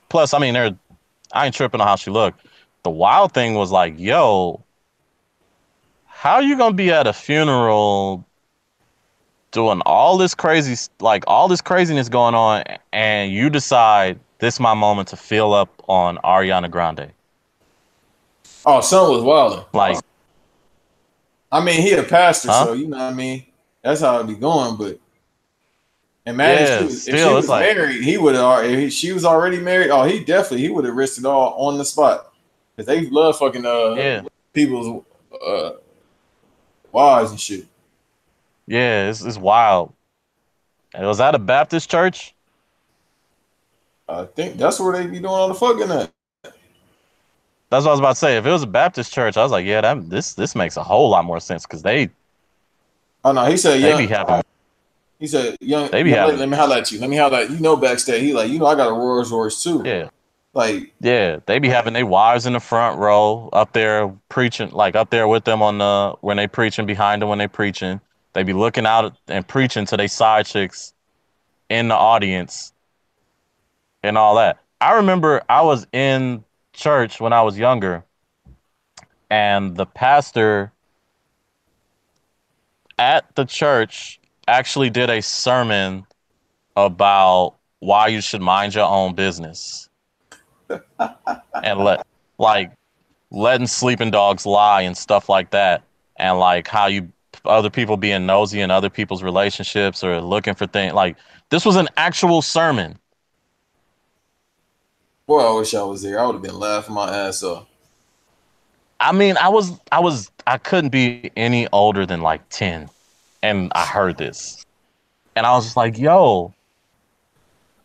Plus, I mean, I ain't tripping on how she looked. The wild thing was like, yo, how you gonna be at a funeral doing all this craziness going on, and you decide this is my moment to feel up on Ariana Grande? Oh, son was wilding. Like, I mean, he a pastor, huh? so you know what I mean. That's how it be going. But imagine Yeah, if she still, it's was like, married, he would have. If she was already married, oh, he would have risked it all on the spot because they love fucking yeah, people's wives and shit. yeah, it's wild. And was that a Baptist church? I think that's where they be doing all the fucking at. That's what I was about to say. If it was a Baptist church, I was like, yeah, this makes a whole lot more sense because Oh no, he said they be young. having He said young they be young lady. having Let me holler at you. Let me holler at you. Backstage. He like I got a Rolls Royce too. yeah. Like Yeah, they be having their wives in the front row up there preaching, like up there with them on the when they preaching behind them when they preaching. They be looking out and preaching to their side chicks in the audience and all that. I remember I was in church when I was younger, and the pastor at the church actually did a sermon about why you should mind your own business and like letting sleeping dogs lie and stuff like that, and like how you other people being nosy in other people's relationships or looking for things. Like this was an actual sermon. Boy, I wish I was there. I would have been laughing my ass off. I mean, I couldn't be any older than like 10, and I heard this, and I was just like, yo.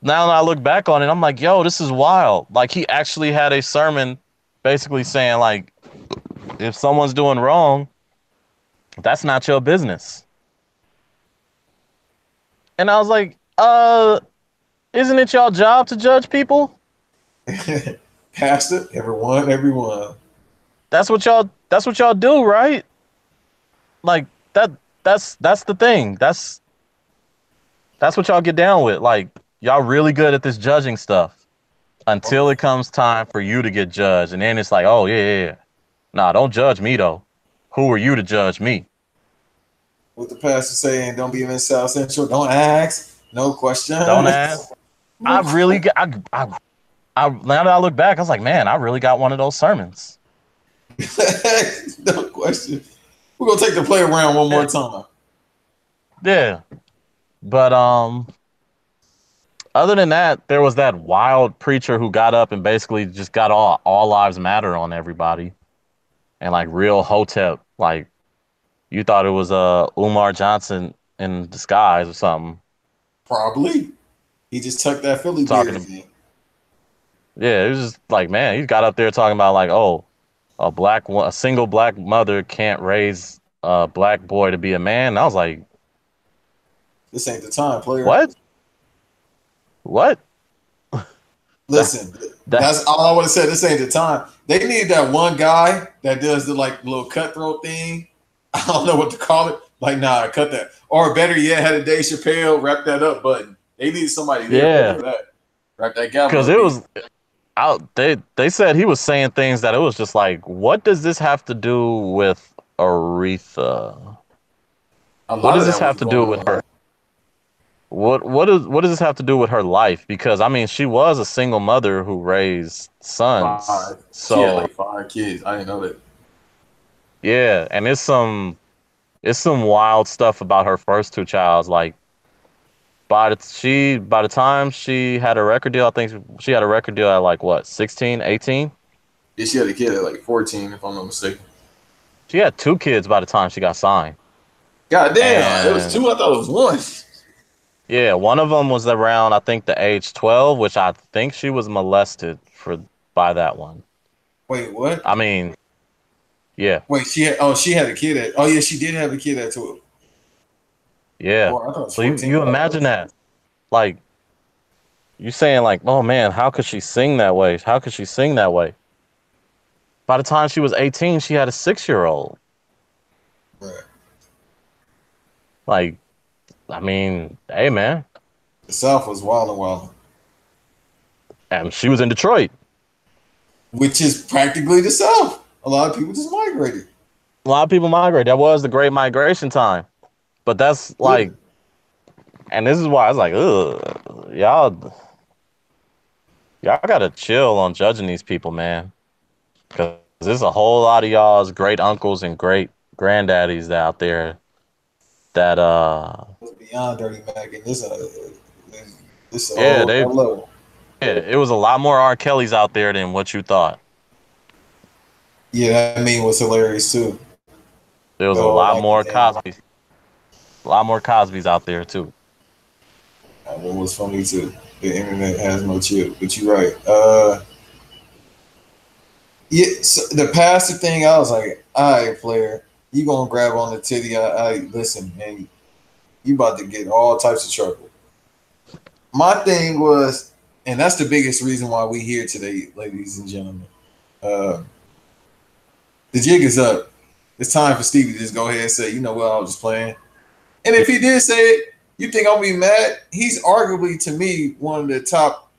Now that I look back on it, I'm like, yo, this is wild. Like he actually had a sermon, basically saying like, if someone's doing wrong, that's not your business. And I was like, isn't it y'all job to judge people? Pastor, everyone. That's what y'all do, right? Like that's the thing. That's what y'all get down with. Like y'all really good at this judging stuff until it comes time for you to get judged. And then it's like, oh yeah. Nah, don't judge me though. Who are you to judge me? What the pastor saying, don't be in South Central, don't ask, no questions. Don't ask. I really got I now that I look back, I was like, man, I really got one of those sermons. No question. We're gonna take the play around one more time. Yeah. But other than that, there was that wild preacher who got up and basically just got all lives matter on everybody. And like real hotep, like you thought it was Umar Johnson in disguise or something. Probably. He just tucked that Philly Talking beard to, in. yeah, it was just like, man, he got up there talking about like, oh, a single black mother can't raise a black boy to be a man. And I was like, This ain't the time, player. what? What? Listen, that's all I want to say. This ain't the time. They need that one guy that does the like little cutthroat thing. I don't know what to call it. Like, nah, cut that. Or better yet, had a Dave Chappelle wrap that up button. They need somebody there for that. Wrap that gap. Because it was out. They said he was saying things that it was just like, what does this have to do with Aretha? What does this have to do with her? What does this have to do with her life? Because I mean, she was a single mother who raised sons. So she had like 5 kids. I didn't know that. Yeah, and it's some wild stuff about her first 2 childs. Like by the time she had a record deal, I think she had a record deal at like what, 16, 18? Yeah, she had a kid at like 14, if I'm not mistaken. She had 2 kids by the time she got signed. God damn, it was 2. I thought it was 1. Yeah, one of them was around, I think, the age 12, which I think she was molested by that one. Wait, what? I mean, yeah. Wait, she had a kid at. Oh yeah, she did have a kid at 12. Yeah. So you imagine that, like, you saying like, oh man, how could she sing that way? How could she sing that way? By the time she was 18, she had a 6-year-old. Right. Like, I mean, hey man. The South was wild and wild. And she was in Detroit. Which is practically the South. A lot of people just migrated. A lot of people migrated. That was the Great Migration time. But that's like, and this is why I was like, ugh, y'all gotta chill on judging these people, man. Because there's a whole lot of y'all's great uncles and great granddaddies out there that beyond Dirty Mac, and this yeah, it was a lot more R. Kellys out there than what you thought. Yeah, I mean, what's hilarious too. There was a lot more Cosby's. A lot more Cosby's out there too. What was funny too? The internet has no chill. But you're right. Yeah, so the pastor thing, I was like, all right, player, you gonna grab on the titty? I listen, man, you about to get all types of trouble. My thing was, and that's the biggest reason why we here today, ladies and gentlemen. The jig is up. It's time for Stevie to just go ahead and say, you know what, I was just playing. And if he did say it, you think I'll be mad? He's arguably, to me, one of the top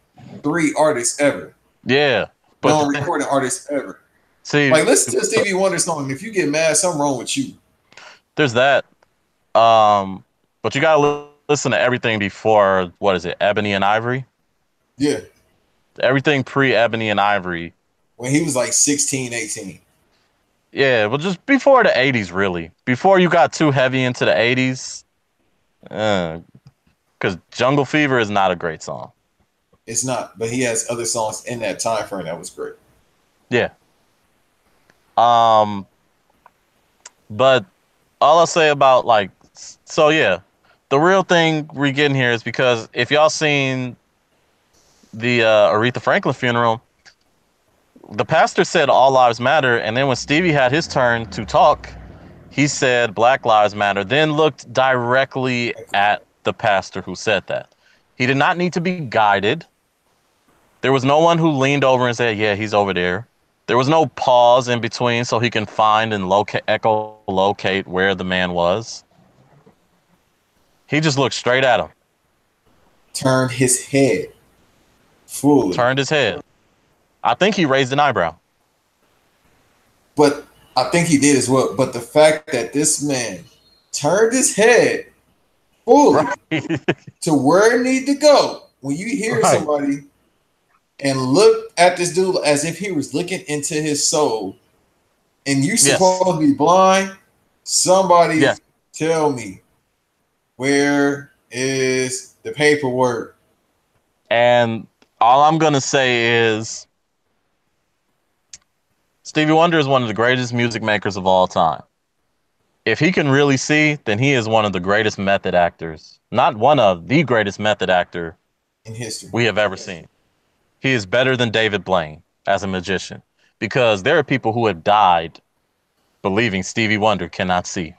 3 artists ever. Yeah. Non-recording artists ever. See, like, listen to a Stevie Wonder song. If you get mad, something wrong with you. There's that. But you gotta listen to everything before, what is it, Ebony and Ivory? Yeah. Everything pre-Ebony and Ivory. When he was like 16, 18. Yeah, well, just before the 80s, really. Before you got too heavy into the 80s. Because Jungle Fever is not a great song. It's not, but he has other songs in that time frame that was great. Yeah. But all I'll say about like, so yeah, the real thing we're getting here is because if y'all seen the Aretha Franklin funeral, the pastor said all lives matter, and then when Stevie had his turn to talk, he said Black Lives Matter, then looked directly at the pastor who said that. He did not need to be guided. There was no one who leaned over and said, yeah, he's over there. There was no pause in between so he can find and echolocate where the man was. He just looked straight at him. Turned his head fully. Turned his head. I think he raised an eyebrow. But I think he did as well. But the fact that this man turned his head fully to where it need to go, when you hear somebody and look at this dude as if he was looking into his soul, and you supposed to be blind, somebody tell me, where is the paperwork? And all I'm going to say is Stevie Wonder is one of the greatest music makers of all time. If he can really see, then he is one of the greatest method actors. Not one of the greatest method actor in history we have ever seen. He is better than David Blaine as a magician because there are people who have died believing Stevie Wonder cannot see.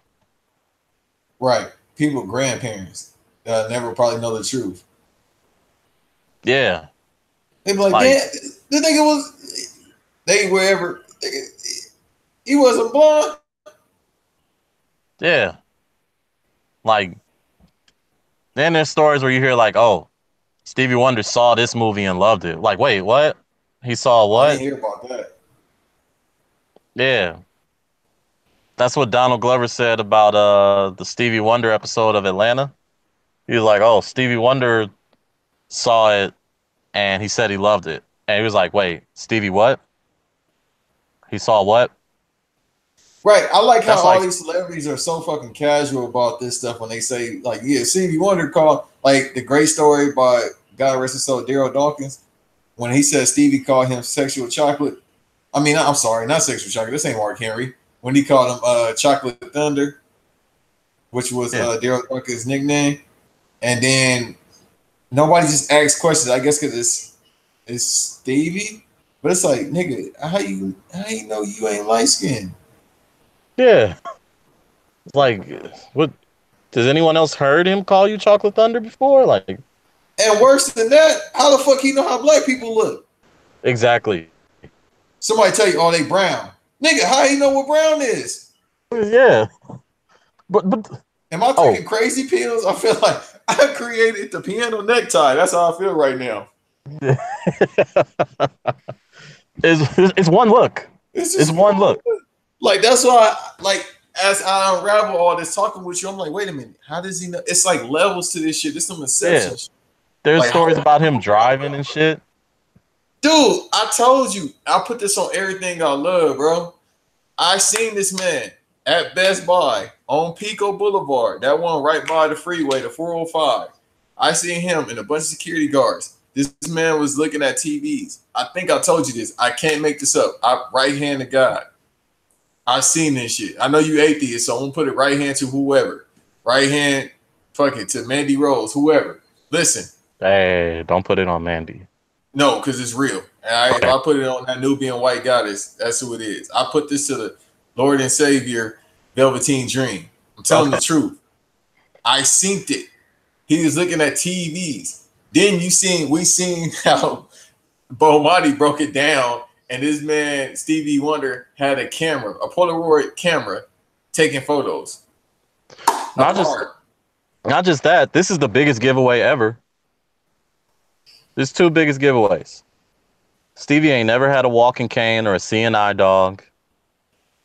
Right. People, grandparents, never probably know the truth. Yeah. They be like, yeah, the nigga was, they wherever, he wasn't blind. Yeah. Like, then there's stories where you hear like, oh, Stevie Wonder saw this movie and loved it. Like, wait, what? He saw what? I didn't hear about that. Yeah. That's what Donald Glover said about the Stevie Wonder episode of Atlanta. He was like, oh, Stevie Wonder saw it and he said he loved it. And he was like, wait, Stevie what? He saw what? Right. I like how all these celebrities are so fucking casual about this stuff when they say, like, yeah, Stevie Wonder called, like, the great story by God rest his soul, Daryl Dawkins, when he said Stevie called him sexual chocolate. I mean, I'm sorry, not sexual chocolate. This ain't Mark Henry. When he called him Chocolate Thunder, which was Daryl Dawkins' nickname. And then nobody just asks questions. I guess because it's Stevie. But it's like, nigga, how you know you ain't light skinned? Yeah. Like, what? Does anyone else heard him call you Chocolate Thunder before? Like, and worse than that, how the fuck he know how black people look? Exactly. Somebody tell you, oh, they brown. Nigga, how you know what brown is? Yeah. But am I taking crazy pills? I feel like I created the piano necktie. That's how I feel right now. It's one look. It's one look. Like, that's why, like, as I unravel all this talking with you, I'm like, wait a minute, how does he know? It's like levels to this shit. This is some inception shit. There's like, stories about him driving and shit. Dude, I told you, I put this on Everything I Love, bro. I seen this man at Best Buy on Pico Boulevard, that one right by the freeway, the 405. I seen him and a bunch of security guards. This man was looking at TVs. I think I told you this. I can't make this up. Right hand to God. I seen this shit. I know you atheist, so I'm gonna put it right hand to whoever. Right hand, fuck it, to Mandy Rose, whoever. Listen. Hey, don't put it on Mandy. No, because it's real. And if I put it on that Nubian white goddess, that's who it is. I put this to the Lord and Savior, Velveteen Dream. I'm telling the truth. I synced it. He was looking at TVs. Then we seen how Bo Marley broke it down, and this man, Stevie Wonder, had a camera, a Polaroid camera, taking photos. Not just that. This is the biggest giveaway ever. There's two biggest giveaways. Stevie ain't never had a walking cane or a CNI dog.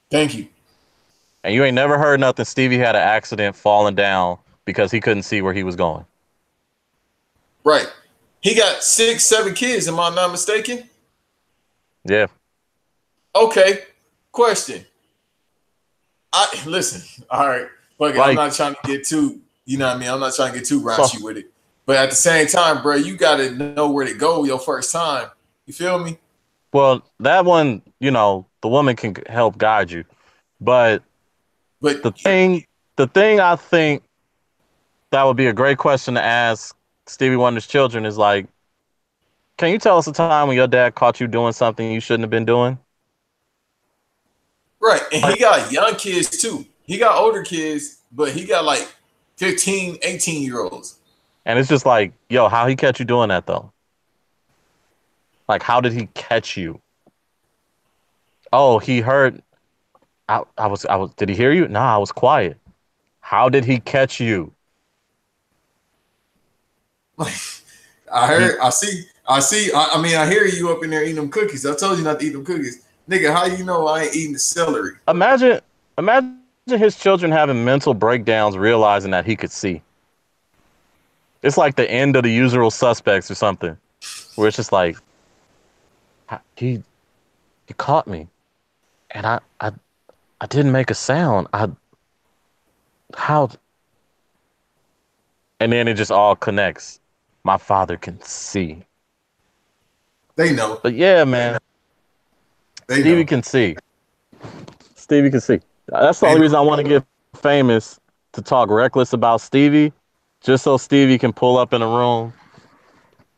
Thank you. And you ain't never heard nothing. Stevie had an accident falling down because he couldn't see where he was going. Right. He got 6, 7 kids. Am I not mistaken? Yeah. Okay. Question. Listen. All right. Fuck it. I'm not trying to get too, you know what I mean? I'm not trying to get too raunchy with it. But at the same time, bro, you gotta know where to go your first time. You feel me? Well, that one, the woman can help guide you. But But the thing I think that would be a great question to ask Stevie Wonder's children is like, can you tell us a time when your dad caught you doing something you shouldn't have been doing? right, and he got young kids too. He got older kids, but he got like 15, 18-year-olds. And it's just like, yo, how he catch you doing that though? Like, how did he catch you? Oh, he heard. I was. Did he hear you? Nah, I was quiet. How did he catch you? I heard. I see. I mean, I hear you up in there eating them cookies. I told you not to eat them cookies, nigga. How you know I ain't eating the celery? Imagine his children having mental breakdowns, realizing that he could see. It's like the end of The Usual Suspects or something, where it's just like, he caught me, and I didn't make a sound. How? And then it just all connects. My father can see. They know. But yeah, man, Stevie can see. Stevie can see. That's the only reason I want to get famous, to talk reckless about Stevie, just so Stevie can pull up in a room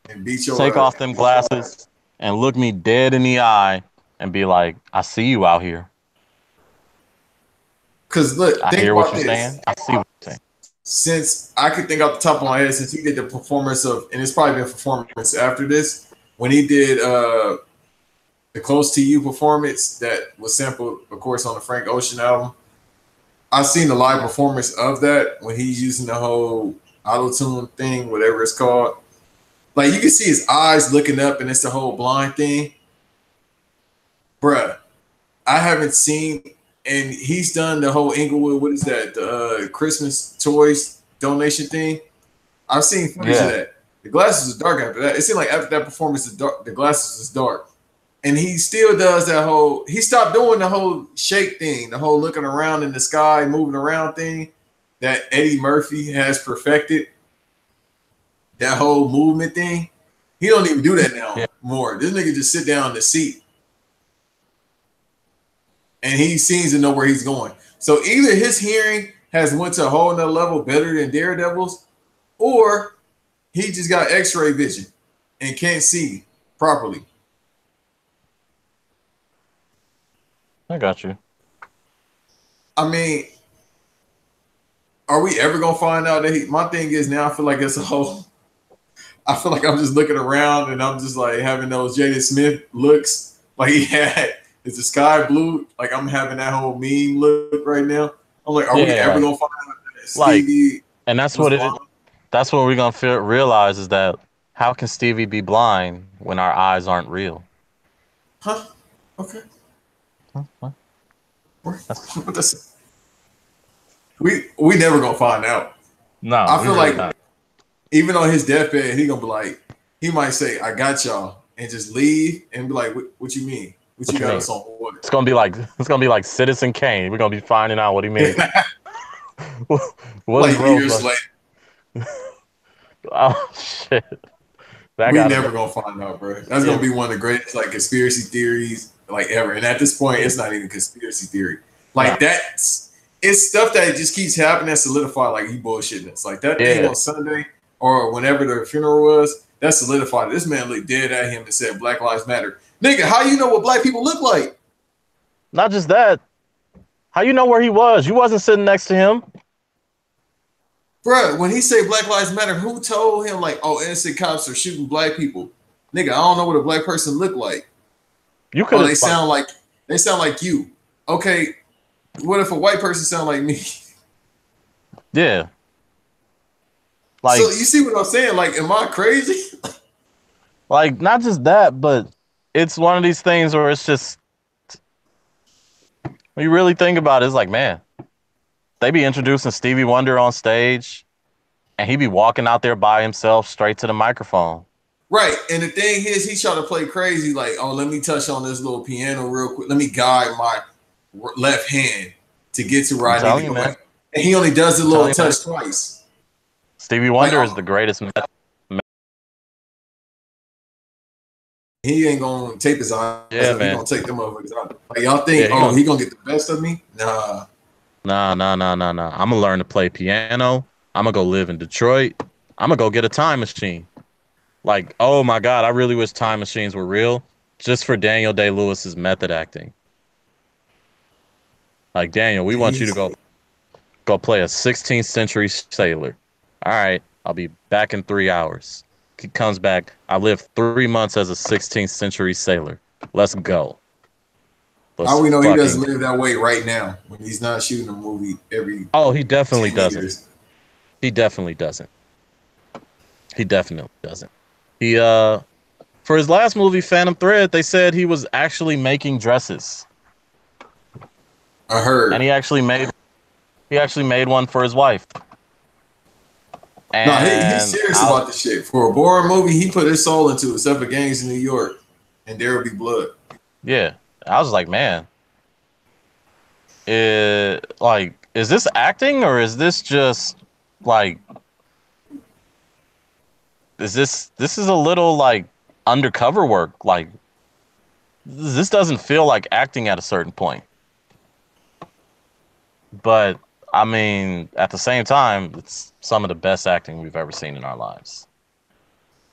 And beat your take ass. off them glasses and look me dead in the eye and be like, I see you out here. Cause look, I think hear about what you're this. saying. I see what you're saying. Since I could think off the top of my head, since he did the performance of, and it's probably been performance after this, when he did the Close to You performance that was sampled, of course, on the Frank Ocean album. I've seen the live performance of that when he's using the whole auto-tune thing, whatever it's called. Like, you can see his eyes looking up, and it's the whole blind thing. Bruh, I haven't seen, and he's done the whole Inglewood, what is that, the Christmas toys donation thing. I've seen footage of that. The glasses was dark after that. It seemed like after that performance, the glasses was dark. And he still does that whole, he stopped doing the whole shake thing, the whole looking around in the sky, moving around thing that Eddie Murphy has perfected. That whole movement thing. He don't even do that now more. This nigga just sit down in the seat. And he seems to know where he's going. So either his hearing has went to a whole nother level better than Daredevil's, or he just got x-ray vision and can't see properly. I got you. I mean, are we ever gonna find out that he? My thing is now I feel like it's a whole. I feel like I'm just looking around and I'm just like having those Jaden Smith looks like he had. Is the sky blue? Like I'm having that whole meme look right now. I'm like, are we ever gonna find out that Stevie? Like, and that's what it is. That's what we're gonna realize is that how can Stevie be blind when our eyes aren't real? Huh? Okay. What? We never gonna find out. No, I feel like even on his deathbed, he gonna be like, he might say, "I got y'all," and just leave and be like, "What you mean? What you got us on what?" It's gonna be like Citizen Kane. We're gonna be finding out what he means. Like years later. Oh shit! We never gonna find out, bro. That's gonna be one of the greatest like conspiracy theories like ever. And at this point, it's not even conspiracy theory. Like it's stuff that just keeps happening that solidified like he bullshitting us. Like that thing on Sunday or whenever the funeral was, that solidified. This man looked dead at him and said Black Lives Matter. Nigga, how you know what black people look like? Not just that. How you know where he was? You wasn't sitting next to him. Bruh, when he say Black Lives Matter, who told him like, oh, innocent cops are shooting black people? Nigga, I don't know what a black person look like. You could. They sound like you. Okay, what if a white person sound like me? Yeah. Like, so you see what I'm saying? Like, am I crazy? Like, not just that, but it's one of these things where it's just, when you really think about it, it's like, man, they be introducing Stevie Wonder on stage, and he be walking out there by himself straight to the microphone. Right, and the thing is, he try to play crazy, like, oh, let me touch on this little piano real quick. Let me guide my left hand to get to where I need to go. And he only does the little touch twice. Stevie Wonder is the greatest method He ain't gonna tape his eyes Yeah, up. He man. gonna take them motherfuckers out. Like y'all Yeah, think, oh, he gonna get the best of me? Nah. nah, nah, nah, nah, nah. I'm gonna learn to play piano. I'm gonna go live in Detroit. I'm gonna go get a time machine. Like, oh my God, I really wish time machines were real, just for Daniel Day-Lewis's method acting. Like, Daniel, we want you to He's go play a 16th century sailor. All right, I'll be back in 3 hours. He comes back. I lived 3 months as a 16th century sailor. Let's go. Let's how we know he doesn't fucking. live that way right now when he's not shooting a movie every Oh, he definitely 10 doesn't. years. He definitely doesn't. He definitely doesn't. He for his last movie, Phantom Thread, they said he was actually making dresses, I and heard. he actually made one for his wife. No, he's And serious I about this shit. For a Bourne movie, he put his soul into it, except for Gangs in New York, and There Will Be Blood. yeah, I was like, man, like, is this acting or is this just like, this is a little like undercover work? Like, this doesn't feel like acting at a certain point. But I mean, at the same time, it's some of the best acting we've ever seen in our lives.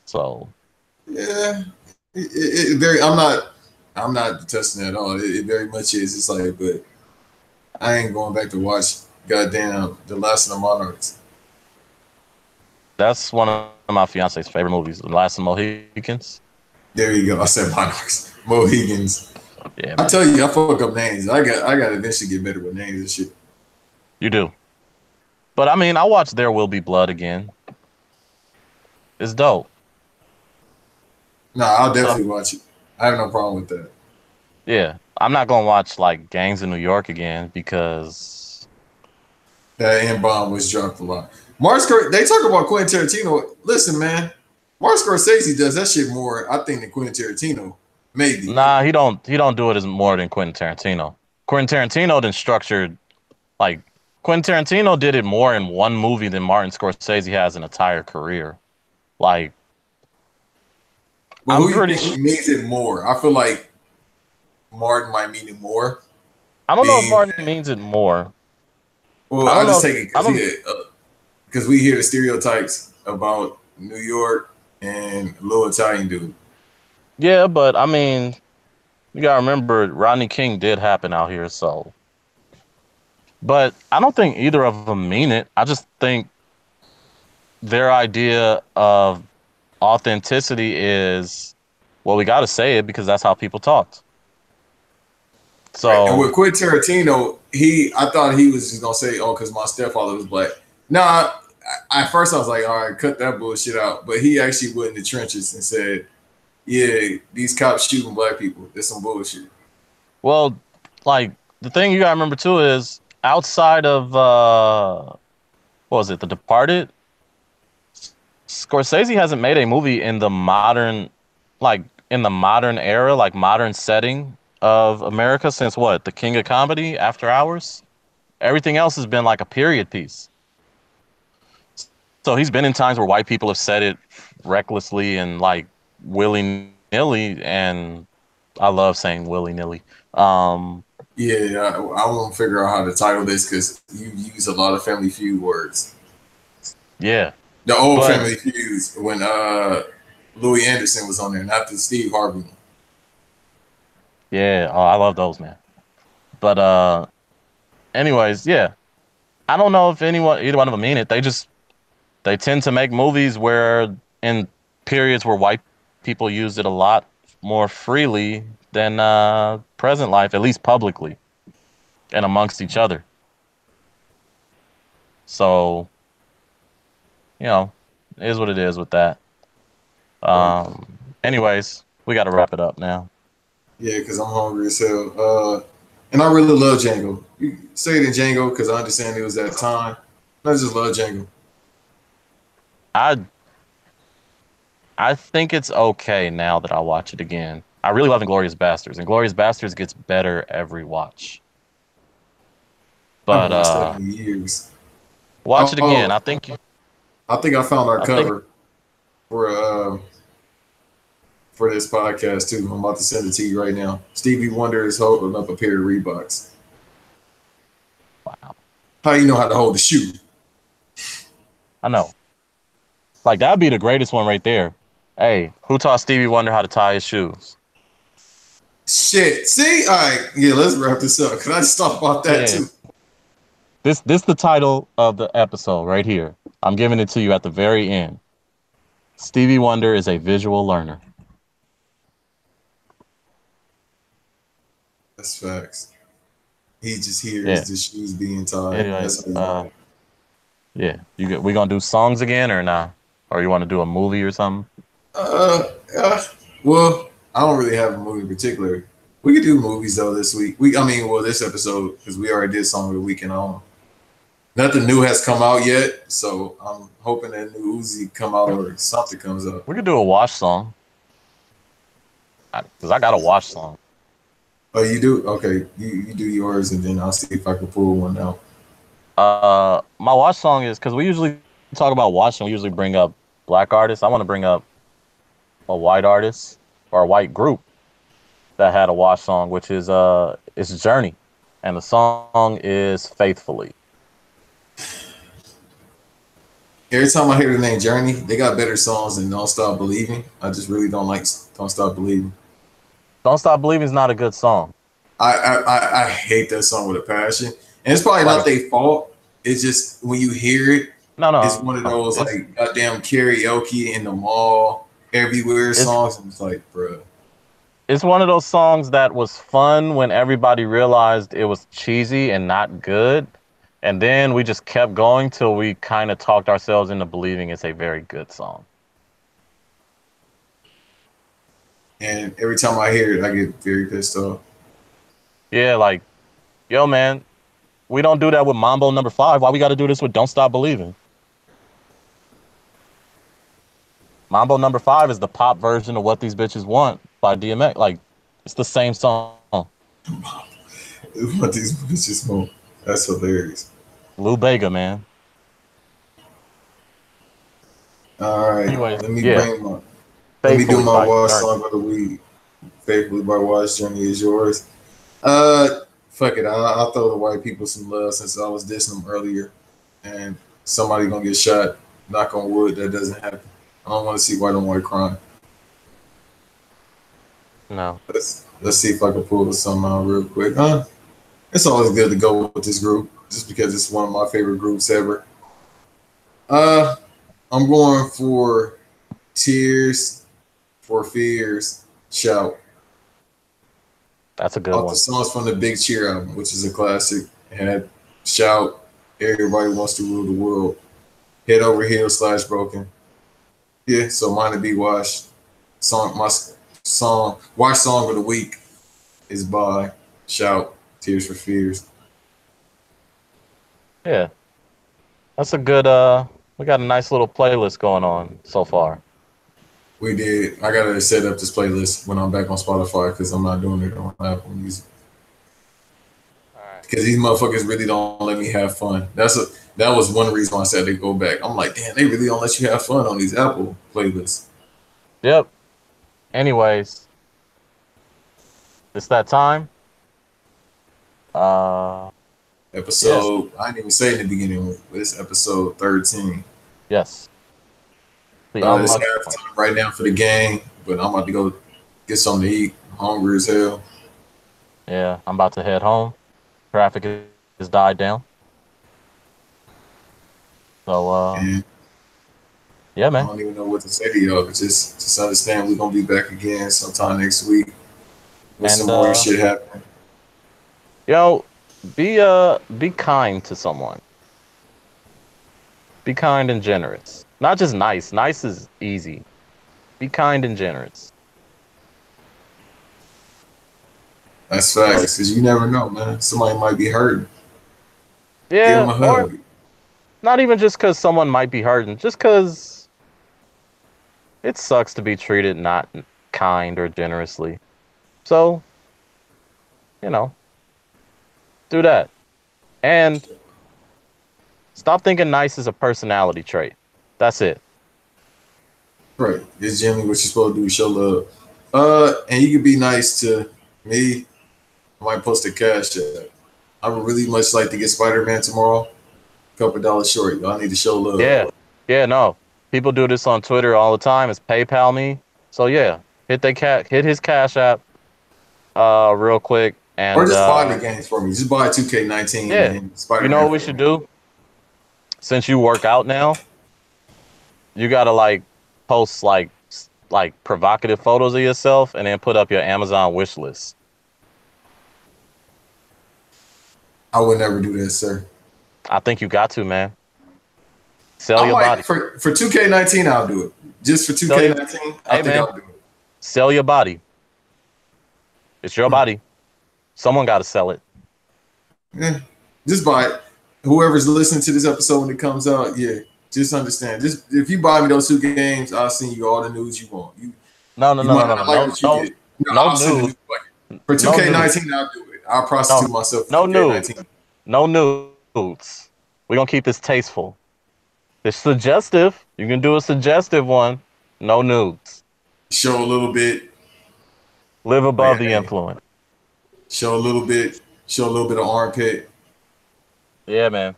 So Yeah, it very. I'm not detesting it at all. It very much is. It's like, but I ain't going back to watch goddamn The Last of the Monarchs. that's one of my fiance's favorite movies, The Last of the Mohicans. There you go. I said Monarchs. Mohegans. Yeah, I man, tell you, I fuck up names. I got to eventually get better with names and shit. you do. But I mean, I watched There Will Be Blood again. It's dope. No, I'll So definitely watch it. I have no problem with that. yeah, I'm not gonna watch like Gangs in New York again because That N bomb was dropped a lot. They talk about Quentin Tarantino. Listen, man, Martin Scorsese does that shit more, I think, than Quentin Tarantino. Maybe. nah, he don't do it as more than Quentin Tarantino. Quentin Tarantino then structured like Quentin Tarantino did it more in one movie than Martin Scorsese has an entire career. Like But I'm who you pretty think means it more? I feel like Martin might mean it more. I don't know if Being Martin means it more. well, I I don't just know. take it I don't. because we hear the stereotypes about New York and little Italian dude. Yeah, but I mean, you gotta remember Rodney King did happen out here, so. But I don't think either of them mean it. I just think their idea of authenticity is, well, we got to say it because that's how people talked. Right. And So with Quentin Tarantino, I thought he was just gonna say, "Oh, because my stepfather was black." Nah, at first I was like, "All right, cut that bullshit out." But he actually went in the trenches and said, "Yeah, these cops shooting black people. It's some bullshit." well, like the thing you gotta remember too is outside of what was it, The Departed? Scorsese hasn't made a movie in the modern, like in the modern era, like modern setting of America since what? The King of Comedy, After Hours? Everything else has been like a period piece. So he's been in times where white people have said it recklessly and like willy nilly, and I love saying willy nilly. Um, Yeah, I want to figure out how to title this because you use a lot of Family Feud words. yeah, The old but Family Feuds when Louis Anderson was on there, not the Steve Harvey one. yeah, oh, I love those, man. But anyways, yeah, I don't know if either one of them mean it. They tend to make movies where in periods where white people used it a lot more freely than present life, at least publicly and amongst each other. So, you know, it is what it is with that. Right. Anyways, we got to wrap it up now. Yeah, because I'm hungry as hell. And I really love Django. You say it in Django because I understand it was that time. I just love Django. I I think it's okay now that I watch it again. I really love Inglorious Bastards. Inglorious Bastards gets better every watch. I haven't But watched that in years. watch it again. Oh, I think I found our I think cover for for this podcast too. I'm about to send it to you right now. Stevie Wonder is holding up a pair of Reeboks. Wow. How you know how to hold a shoe? I know. Like, that'd be the greatest one right there. Hey, who taught Stevie Wonder how to tie his shoes? Shit. See? All right. Yeah, let's wrap this up. Can I just talk about that too? This the title of the episode right here. I'm giving it to you at the very end. Stevie Wonder is a visual learner. That's facts. He just hears the shoes being tied. Anyways, we gonna do songs again or nah? Or you want to do a movie or something? Well, I don't really have a movie in particular. We could do movies though this week. This episode because we already did Song of the Week and on. Nothing new has come out yet, so I'm hoping that new Uzi come out or something comes up. We could do a Wash song. Because I got a Wash song. Oh, you do? Okay, you do yours, and then I'll see if I can pull one out. My Wash song is because we usually talk about Wash and we usually bring up black artists. I want to bring up a white artist or a white group that had a Wash song, which is it's Journey, and the song is Faithfully. Every time I hear the name Journey, they got better songs than Don't Stop Believing. I just really don't like Don't Stop Believing. Don't Stop Believing is not a good song. I hate that song with a passion. And it's probably not their fault. It's just when you hear it, it's one of those like goddamn karaoke in the mall everywhere songs. And it's like, bruh. It's one of those songs that was fun when everybody realized it was cheesy and not good. And then we just kept going till we kind of talked ourselves into believing it's a very good song. And every time I hear it, I get very pissed off. Yeah, like, yo, man, we don't do that with Mambo Number 5. Why we got to do this with Don't Stop Believing? Mambo Number 5 is the pop version of What These Bitches Want by DMX. Like, it's the same song. What These Bitches Want. That's hilarious. Lou Bega, man. All right. Anyway, let me do my Wash song of the week. Faithfully by Wash. Journey is yours. Fuck it. I'll throw the white people some love since I was dissing them earlier, and somebody gonna get shot. Knock on wood, that doesn't happen. I don't want to see white on white crime. No. Let's see if I can pull something out real quick. It's always good to go with this group just because it's one of my favorite groups ever. I'm going for Tears for Fears, Shout. That's a good one. The songs from the Big Cheer album, which is a classic. It had Shout, Everybody Wants to Rule the World, Head Over Heels / Broken. Yeah, so mine to be Wash. My song, Wash song of the week is by Shout, Tears for Fears. Yeah. That's a good, we got a nice little playlist going on so far. We did. I gotta set up this playlist when I'm back on Spotify because I'm not doing it on Apple Music. Because these motherfuckers really don't let me have fun. That was one reason why I said they go back. I'm like, damn, they really don't let you have fun on these Apple playlists. Yep. Anyways, it's that time. Episode, I didn't even say in the beginning, but it's episode 13. Yes. It's halftime right now for the game, but I'm about to go get something to eat. I'm hungry as hell. Yeah, I'm about to head home. Traffic has died down. So, yeah, man. I don't even know what to say to y'all, but just understand we're going to be back again sometime next week with some more shit happening. Yo, be kind to someone. Be kind and generous. Not just nice. Nice is easy. Be kind and generous. That's facts, because you never know, man. Somebody might be hurting. Yeah, give them a hug. Not even just because someone might be hurting, just because it sucks to be treated not kind or generously. So, do that. And stop thinking nice is a personality trait. That's it. Right. It's generally what you're supposed to do, show love. And you can be nice to me. I might post a cash app. I would really much like to get Spider-Man tomorrow. Couple dollars short. Y'all need to show love. Yeah, yeah, no. People do this on Twitter all the time. It's PayPal me. So yeah, hit his cash app, real quick, and Or just buy the games for me. Just buy 2K19 yeah. and Spider-Man. You know what we should do? Since you work out now, you gotta like post like provocative photos of yourself and then put up your Amazon wish list. I would never do that, sir. I think you got to, man. Sell your body. For 2K19, I'll do it. Just for 2K19, I think I'll do it. Sell your body. It's your body. Someone got to sell it. Yeah, just buy it. Whoever's listening to this episode when it comes out, yeah, just understand. Just if you buy me those 2 games, I'll send you all the news you want. No news. For 2K19, I'll do it. I'll prostitute myself. No nudes. No nudes. We're gonna keep this tasteful. It's suggestive. You can do a suggestive one. No nudes. Show a little bit. Live above the influence. Show a little bit. Show a little bit of armpit. Yeah, man.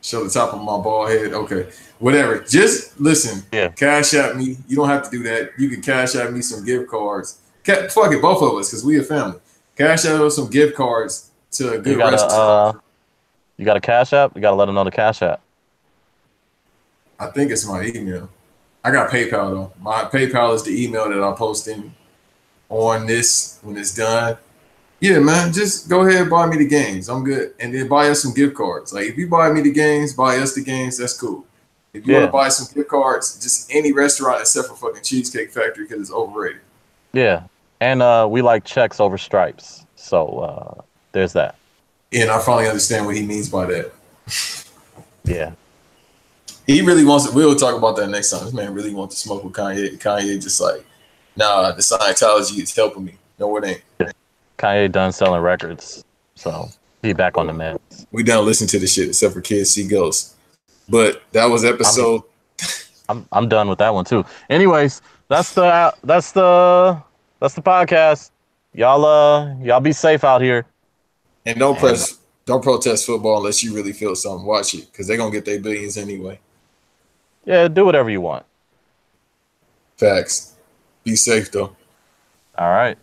Show the top of my bald head. Okay. Whatever. Just listen. Yeah. Cash at me. You don't have to do that. You can cash at me some gift cards. Fuck it, both of us, because we a family. Cash at us some gift cards to a good restaurant. You got a cash app? You got to let them know the cash app. I think it's my email. I got PayPal, though. My PayPal is the email that I'll post in on this when it's done. Yeah, man, just go ahead and buy me the games. I'm good. And then buy us some gift cards. Like, if you buy me the games, buy us the games, that's cool. If you want to buy some gift cards, just any restaurant except for fucking Cheesecake Factory because it's overrated. Yeah. And we like checks over stripes. So there's that. And I finally understand what he means by that. Yeah. He really wants to. We'll talk about that next time. This man really wants to smoke with Kanye. Kanye just like, nah, the Scientology is helping me. No, it ain't. Yeah. Kanye done selling records. So he back on the meds. We don't listen to the shit except for Kids See Ghosts. But that was episode. I'm done with that one too. Anyways, that's the podcast. Y'all be safe out here. And don't protest football unless you really feel something. Watch it, because they're gonna get their billions anyway. Yeah, do whatever you want. Facts. Be safe though. All right.